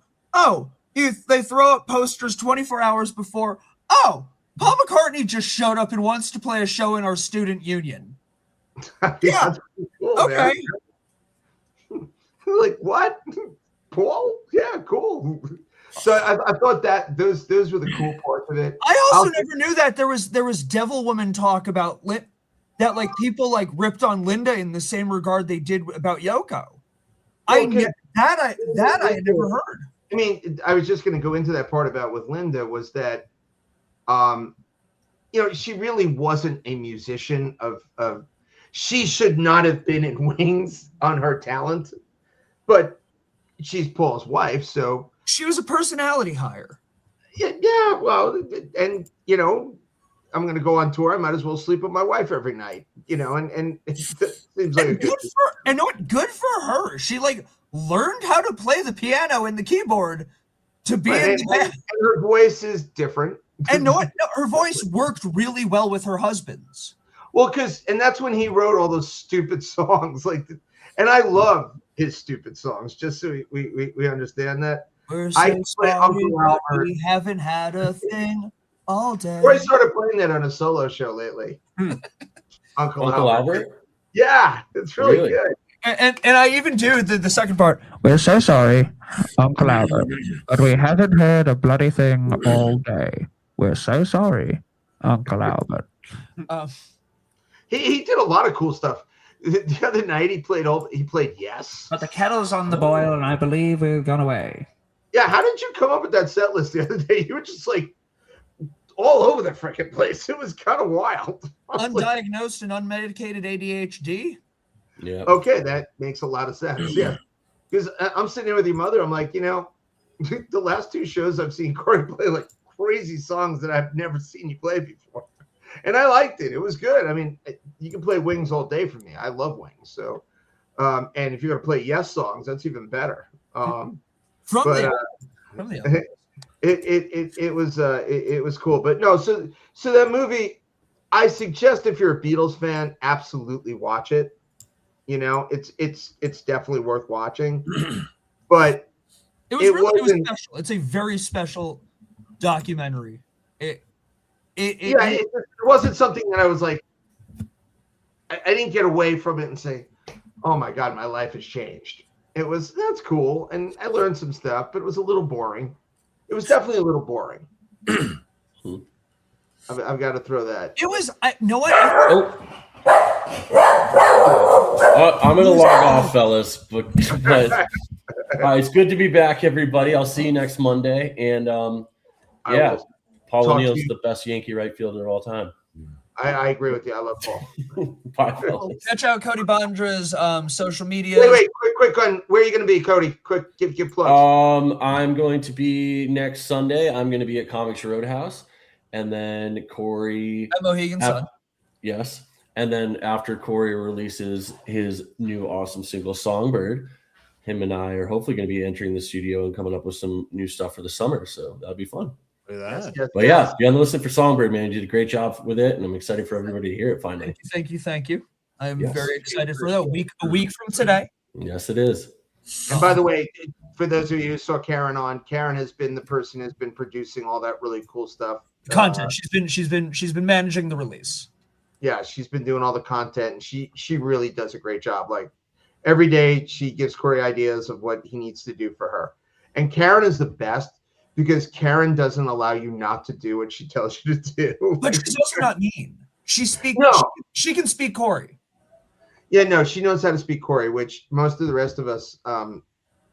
they throw up posters 24 hours before. Oh, Paul McCartney just showed up and wants to play a show in our student union. Yeah. Cool, okay. Man. Like what? Paul? Yeah, cool. So I thought that those were the cool parts of it. I also never knew that there was Devil Woman talk about that like people like ripped on Linda in the same regard they did about Yoko. Okay. I had never heard. I mean, I was just going to go into that part about with Linda was that, she really wasn't a musician of she should not have been in Wings on her talent, but she's Paul's wife, so she was a personality hire. Yeah. Well, and I'm going to go on tour. I might as well sleep with my wife every night, and it seems like good for her. She like learned how to play the piano and the keyboard to be in the band. And her voice is different. And her voice worked really well with her husband's. Well, and that's when he wrote all those stupid songs, and I love his stupid songs. Just so we understand that. We're so sorry, we haven't had a thing all day. I started playing that on a solo show lately. Uncle Albert? Yeah, it's really good. And I even do the second part. We're so sorry, Uncle Albert, but we haven't heard a bloody thing all day. We're so sorry, Uncle Albert. He did a lot of cool stuff. The other night he played Yes. But the kettle's on the boil, and I believe we've gone away. Yeah, how did you come up with that set list the other day? You were just like all over the freaking place. It was kind of wild. Undiagnosed and unmedicated ADHD. Yeah. Okay, that makes a lot of sense. Yeah, because I'm sitting there with your mother. I'm like, the last two shows I've seen Corey play like crazy songs that I've never seen you play before, and I liked it. It was good. I mean, you can play Wings all day for me. I love Wings. So, and if you're gonna play Yes songs, that's even better. It was cool, but no. So that movie, I suggest if you're a Beatles fan, absolutely watch it. It's definitely worth watching. But it was special. It's a very special documentary. It wasn't something that I was like, I didn't get away from it and say, oh my God, my life has changed. That's cool. And I learned some stuff, but it was a little boring. It was definitely a little boring. I've got to throw that. It was, know what? I'm going to log off, fellas, but it's good to be back, everybody. I'll see you next Monday. And Paul O'Neill's the best Yankee right fielder of all time. I agree with you. I love Paul. Bye, fellas. Check out Cody Bondra's social media. Wait, quick on where are you going to be, Cody? Quick, give plugs. I'm going to be next Sunday. I'm going to be at Comics Roadhouse, and then Corey at Mohegan Sun. Yes, and then after Corey releases his new awesome single Songbird, him and I are hopefully going to be entering the studio and coming up with some new stuff for the summer. So that'll be fun. Yes. Yeah, be on the listen for Songbird, man. You did a great job with it, and I'm excited for everybody to hear it finally. Thank you. I'm very excited for that. A week from today. Yes, it is. And by the way, for those of you who saw Karen on, Karen has been the person who's been producing all that really cool stuff. Content. She's been managing the release. Yeah, she's been doing all the content, and she really does a great job. Like every day, she gives Corey ideas of what he needs to do for her. And Karen is the best because Karen doesn't allow you not to do what she tells you to do. But she's also not mean. She speaks. No. She can speak Corey. Yeah, no, she knows how to speak Corey, which most of the rest of us,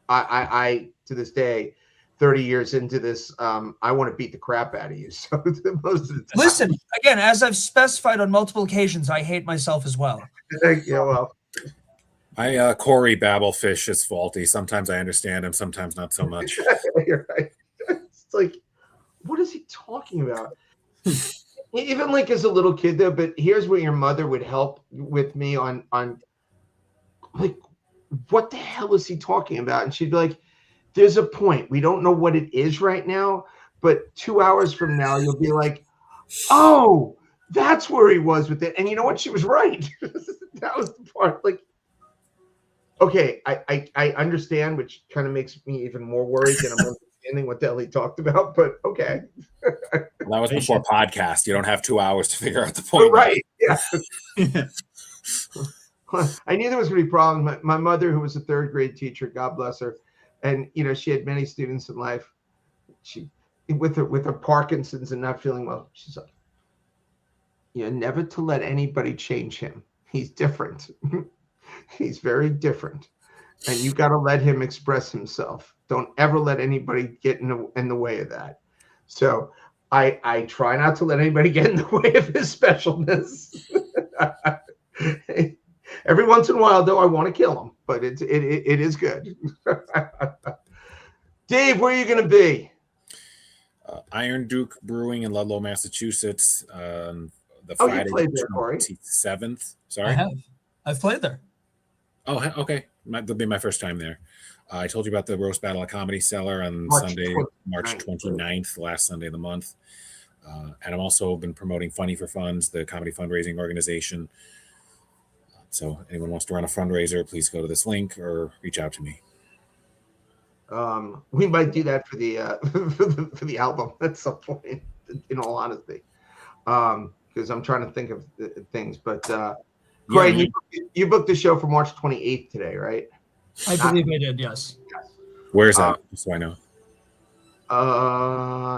I to this day, 30 years into this, I want to beat the crap out of you. So most of the time. Listen, again, as I've specified on multiple occasions, I hate myself as well. Yeah, well, Corey Babelfish is faulty. Sometimes I understand him, sometimes not so much. you're right. It's like, what is he talking about? Even like as a little kid though, but here's where your mother would help with me on like, what the hell is he talking about? And she'd be like, there's a point. We don't know what it is right now, but 2 hours from now, you'll be like, oh, that's where he was with it. And you know what? She was right. That was the part. Like, okay, I understand, which kind of makes me even more worried that I'm understanding what the hell he talked about, but okay. Well, that was before podcast. You don't have 2 hours to figure out the point. Right. Yeah. I knew there was going to be problems. My mother, who was a third grade teacher, God bless her, and you know she had many students in life. She, with her Parkinson's and not feeling well, she's like, never to let anybody change him. He's different. He's very different, and you got to let him express himself. Don't ever let anybody get in the way of that. So I try not to let anybody get in the way of his specialness. Every once in a while, though, I want to kill him, but it is good. Dave, where are you going to be? Iron Duke Brewing in Ludlow, Massachusetts. The Oh, Friday you played there, Corey. 27th. I Sorry. have. I've played there. Oh, okay. That'll be my first time there. I told you about the Roast Battle of Comedy Cellar on March Sunday, 29th. March 29th, last Sunday of the month. And I'm also been promoting Funny for Funds, the comedy fundraising organization. So anyone wants to run a fundraiser, please go to this link or reach out to me. We might do that for the for the album at some point, in all honesty, because I'm trying to think of things. But Corey, you booked the show for March 28th today, right? I believe I did. Yes. Where's that? So I know.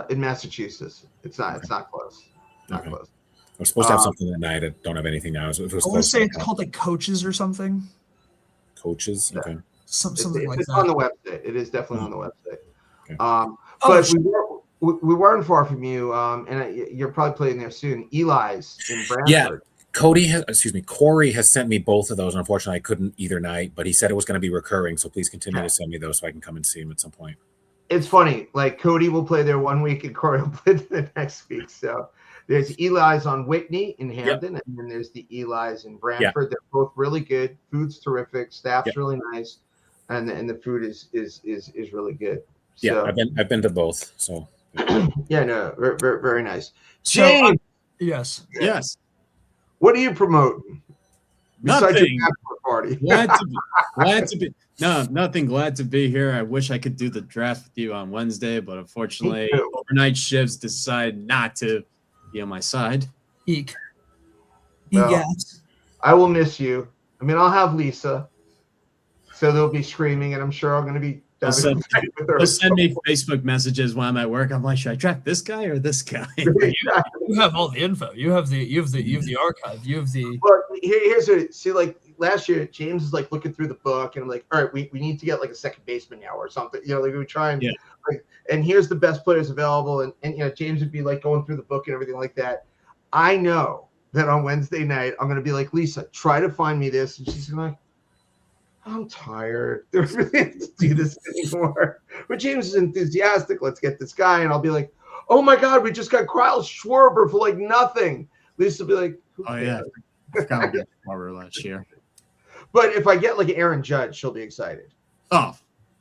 In Massachusetts. It's not close. Not Okay. close. I was supposed to have something that night. I don't have anything now. So it was I want to close say to it's called like Coaches or something. Coaches. Yeah. Okay. Something like It's that. on the website. It is definitely on the website. Okay. But we weren't far from you, and you're probably playing there soon. Eli's in Brantford. Yeah. Corey has sent me both of those. Unfortunately, I couldn't either night, but he said it was going to be recurring. So please continue to send me those so I can come and see him at some point. It's funny. Like Cody will play there 1 week and Corey will play there the next week. So there's Eli's on Whitney in Hampton, and then there's the Eli's in Brantford. They're both really good. Food's terrific. Staff's really nice, and the food is really good. So, Yeah, I've been to both. So yeah, no, very, very nice. So, James, Yes. what are you promoting? Besides Nothing. your bachelor party. Glad to be. No, nothing. Glad to be here. I wish I could do the draft with you on Wednesday, but unfortunately, Me too. overnight shifts decide not to be on my side. Eek. Well, Yes. I will miss you. I mean, I'll have Lisa, so they'll be screaming, and I'm sure I'm going to be They'll send, with her. they'll send me Facebook messages while I'm at work. I'm like, should I draft this guy or this guy? You have all the info. You have the archive. You have the. Well, here's a see. Like last year, James is like looking through the book, and I'm like, all right, we need to get like a second baseman now or something. Like we try and like, and here's the best players available, and James would be like going through the book and everything like that. I know that on Wednesday night, I'm gonna be like, Lisa, try to find me this, and she's gonna like, I'm tired. Do we really have to do this anymore? But James is enthusiastic. Let's get this guy, and I'll be like, oh my God, we just got Kyle Schwarber for like nothing. Lisa will be like, who cares? I forgot we got Schwarber last year. But if I get like Aaron Judge, she'll be excited. Oh,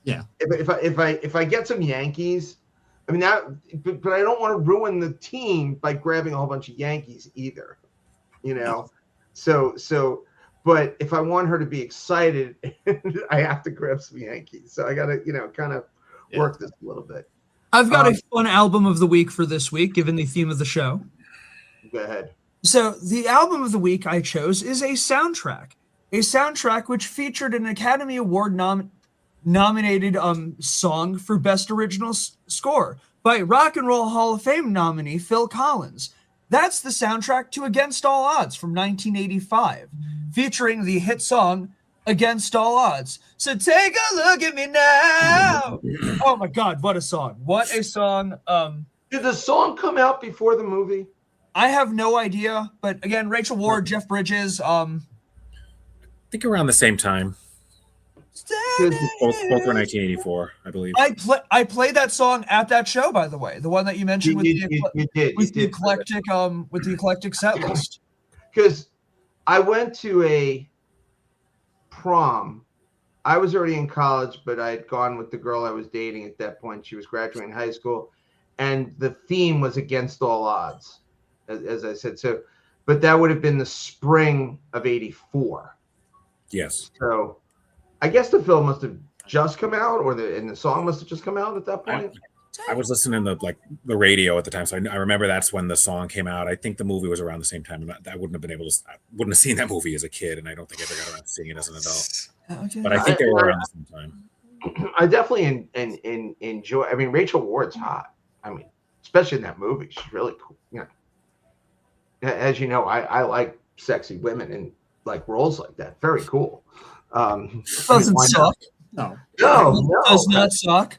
yeah. If I get some Yankees, I mean that, but I don't want to ruin the team by grabbing a whole bunch of Yankees either, So, but if I want her to be excited, I have to grab some Yankees. So I got to, kind of work this a little bit. I've got a fun album of the week for this week, given the theme of the show. Go ahead. So the album of the week I chose is a soundtrack which featured an Academy Award nominated song for Best Original Score by Rock and Roll Hall of Fame nominee Phil Collins. That's the soundtrack to Against All Odds from 1985, featuring the hit song Against All Odds. So take a look at me now. Oh my God, what a song. What a song. Did the song come out before the movie? I have no idea, but again, Rachel Ward, Jeff Bridges, I think around the same time. Both were 1984, I believe. I played that song at that show, by the way, the one that you mentioned with the eclectic set list. Because I went to a prom. I was already in college, but I had gone with the girl I was dating at that point. She was graduating high school, and the theme was Against All Odds, as I said. So, but that would have been the spring of '84. Yes. So, I guess the film must have just come out, or the song must have just come out at that point. I was listening to the radio at the time, so I remember that's when the song came out. I think the movie was around the same time. I wouldn't have been able to. I wouldn't have seen that movie as a kid, and I don't think I ever got around to seeing it as an adult. Okay. But I think they were around the same time. I definitely enjoy. I mean, Rachel Ward's hot. I mean, especially in that movie, she's really cool. As you know, I like sexy women in like roles like that. Very cool. Doesn't suck. No, does not suck.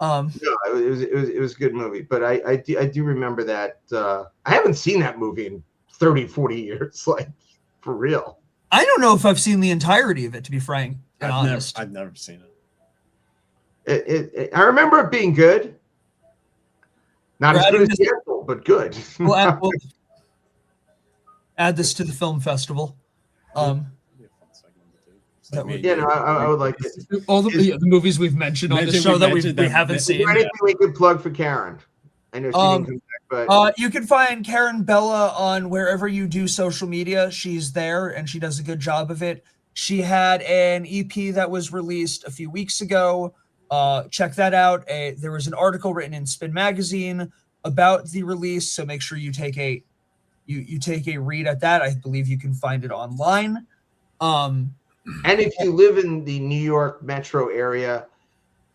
No, it was a good movie, but I do remember that. I haven't seen that movie in 30, 40 years, like for real. I don't know if I've seen the entirety of it, to be frank and honest. I've never seen it. I remember it being good. Not as good as Seattle, but good. We'll add this to the film festival. I would like to. All the movies we've mentioned on the show that we haven't seen. Is there anything we could plug for Karen? I know she didn't come back, but you can find Karen Bella on wherever you do social media. She's there and she does a good job of it. She had an EP that was released a few weeks ago. Check that out. There was an article written in Spin Magazine about the release, so make sure you take a read at that. I believe you can find it online. And if you live in the New York metro area,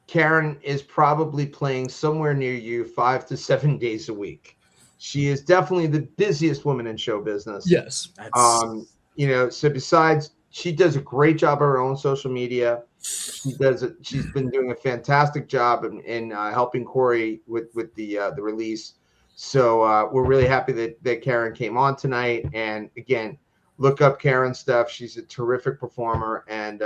Karen is probably playing somewhere near you 5 to 7 days a week. She is definitely the busiest woman in show business. Yes. So besides, she does a great job of her own social media. She's been doing a fantastic job in helping Corey with the release. So we're really happy that Karen came on tonight. And again, look up Karen's stuff. She's a terrific performer. And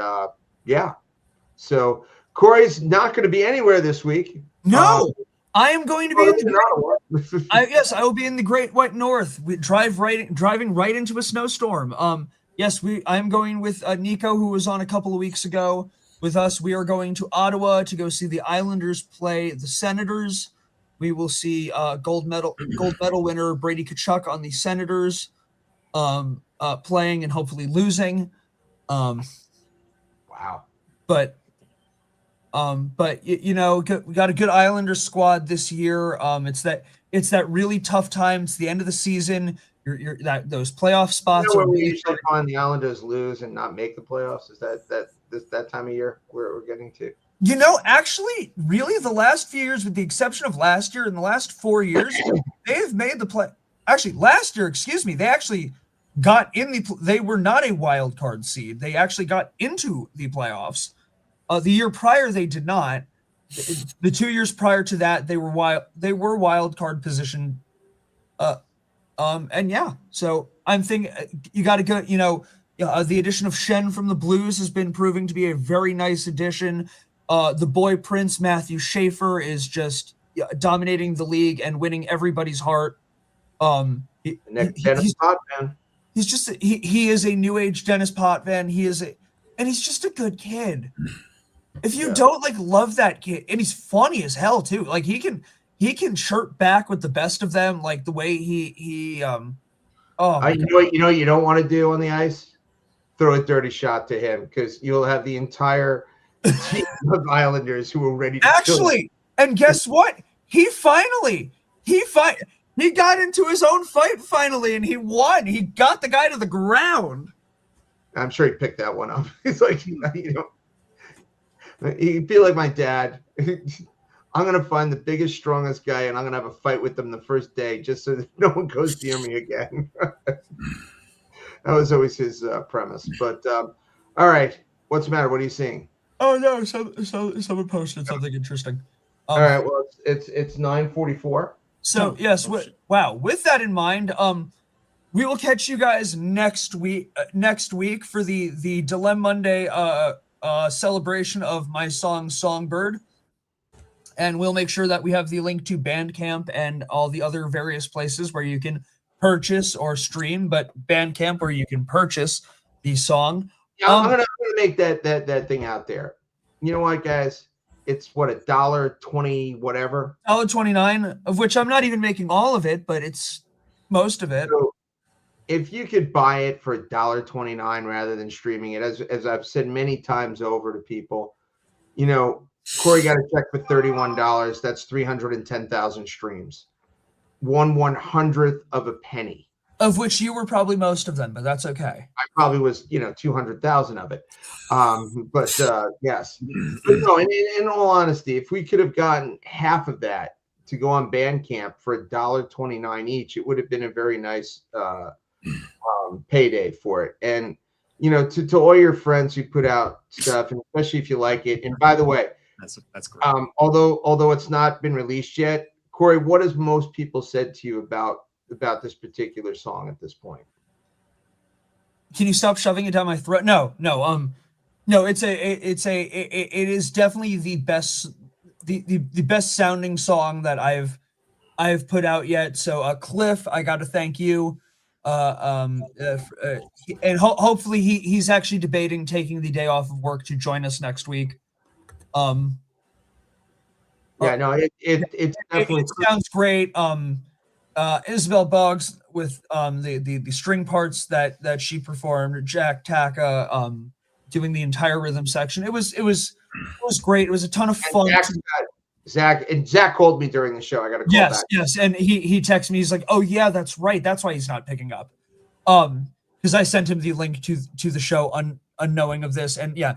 so Corey's not going to be anywhere this week. No, I am going to be in the I will be in the Great White North. We driving right into a snowstorm. I am going with Nico, who was on a couple of weeks ago with us. We are going to Ottawa to go see the Islanders play the Senators. We will see gold medal winner Brady Tkachuk on the Senators playing and hopefully losing. Wow. But we got a good Islanders squad this year. It's that really tough time. It's the end of the season. You're those playoff spots. Where we usually find the Islanders lose and not make the playoffs. Is that time of year where we're getting to? Actually, really, the last few years, with the exception of last year, in the last 4 years, they've made the play. Actually, last year, they actually got in they were not a wild card seed. They actually got into the playoffs. The year prior, they did not. The 2 years prior to that, they were wild card position. So I'm thinking you got to go. The addition of Shen from the Blues has been proving to be a very nice addition. The boy Prince Matthew Schaefer is just dominating the league and winning everybody's heart. Dennis Potvin. He is a new age Dennis Potvin. And he's just a good kid. If you don't love that kid, and he's funny as hell too. Like he can chirp back with the best of them, like the way he. You know what you don't want to do on the ice? throw a dirty shot to him because you'll have the entire team of Islanders who are ready to Actually, and guess what? He got into his own fight finally, and he won. He got the guy to the ground. I'm sure he picked that one up. He's like, he'd be like my dad. I'm going to find the biggest, strongest guy, and I'm going to have a fight with them the first day just so that no one goes near me again. That was always his premise. But, all right. What's the matter? What are you seeing? Oh, no. Someone posted something interesting. All right. Well, it's 9:44. So, yes. Wow. With that in mind, we will catch you guys next week for the DIlem-Monday celebration of my song Songbird. And we'll make sure that we have the link to Bandcamp and all the other various places where you can purchase or stream, but Bandcamp where you can purchase the song. Yeah, I'm gonna make that thing out there. You know what, guys? It's what, $1.20 whatever. $1.29, of which I'm not even making all of it, but it's most of it. So if you could buy it for $1.29 rather than streaming it, as I've said many times over to people, Corey got a check for $31. That's 310,000 streams. 1/100th of a penny. Of which you were probably most of them, but that's okay. I probably was, 200,000 of it. But yes. But no, in all honesty, if we could have gotten half of that to go on Bandcamp for $1.29 each, it would have been a very nice payday for it. And to all your friends who put out stuff, and especially if you like it. And by the way, that's great. Although it's not been released yet, Corey, what has most people said to you about this particular song at this point? Can you stop shoving it down my throat? No. It is definitely the best sounding song that I've put out yet. So Cliff, I got to thank you. And hopefully he's actually debating taking the day off of work to join us next week. It definitely sounds great. Isabel Boggs with the string parts that she performed, Jack Taka doing the entire rhythm section. It was great. It was a ton of fun. Zach called me during the show. I got to call back. Yes, and he texted me. He's like, "Oh yeah, that's right. That's why he's not picking up." Because I sent him the link to the show unknowing of this, and yeah.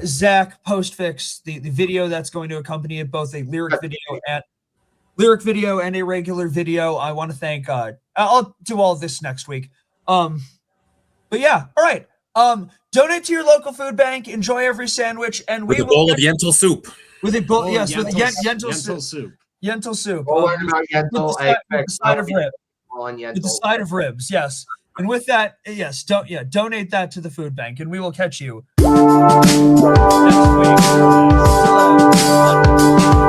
Zach postfix the video that's going to accompany it, both a lyric video and a regular video. I want to thank I'll do all of this next week. But yeah, all right. Donate to your local food bank, enjoy every sandwich, and with a bowl of Yentl soup. With a bowl, yes, with Yentl soup. Yentl soup. Learn about Yentl. With the side of ribs. With the side of ribs, yes. And with that, yes, donate that to the food bank, and we will catch you next week.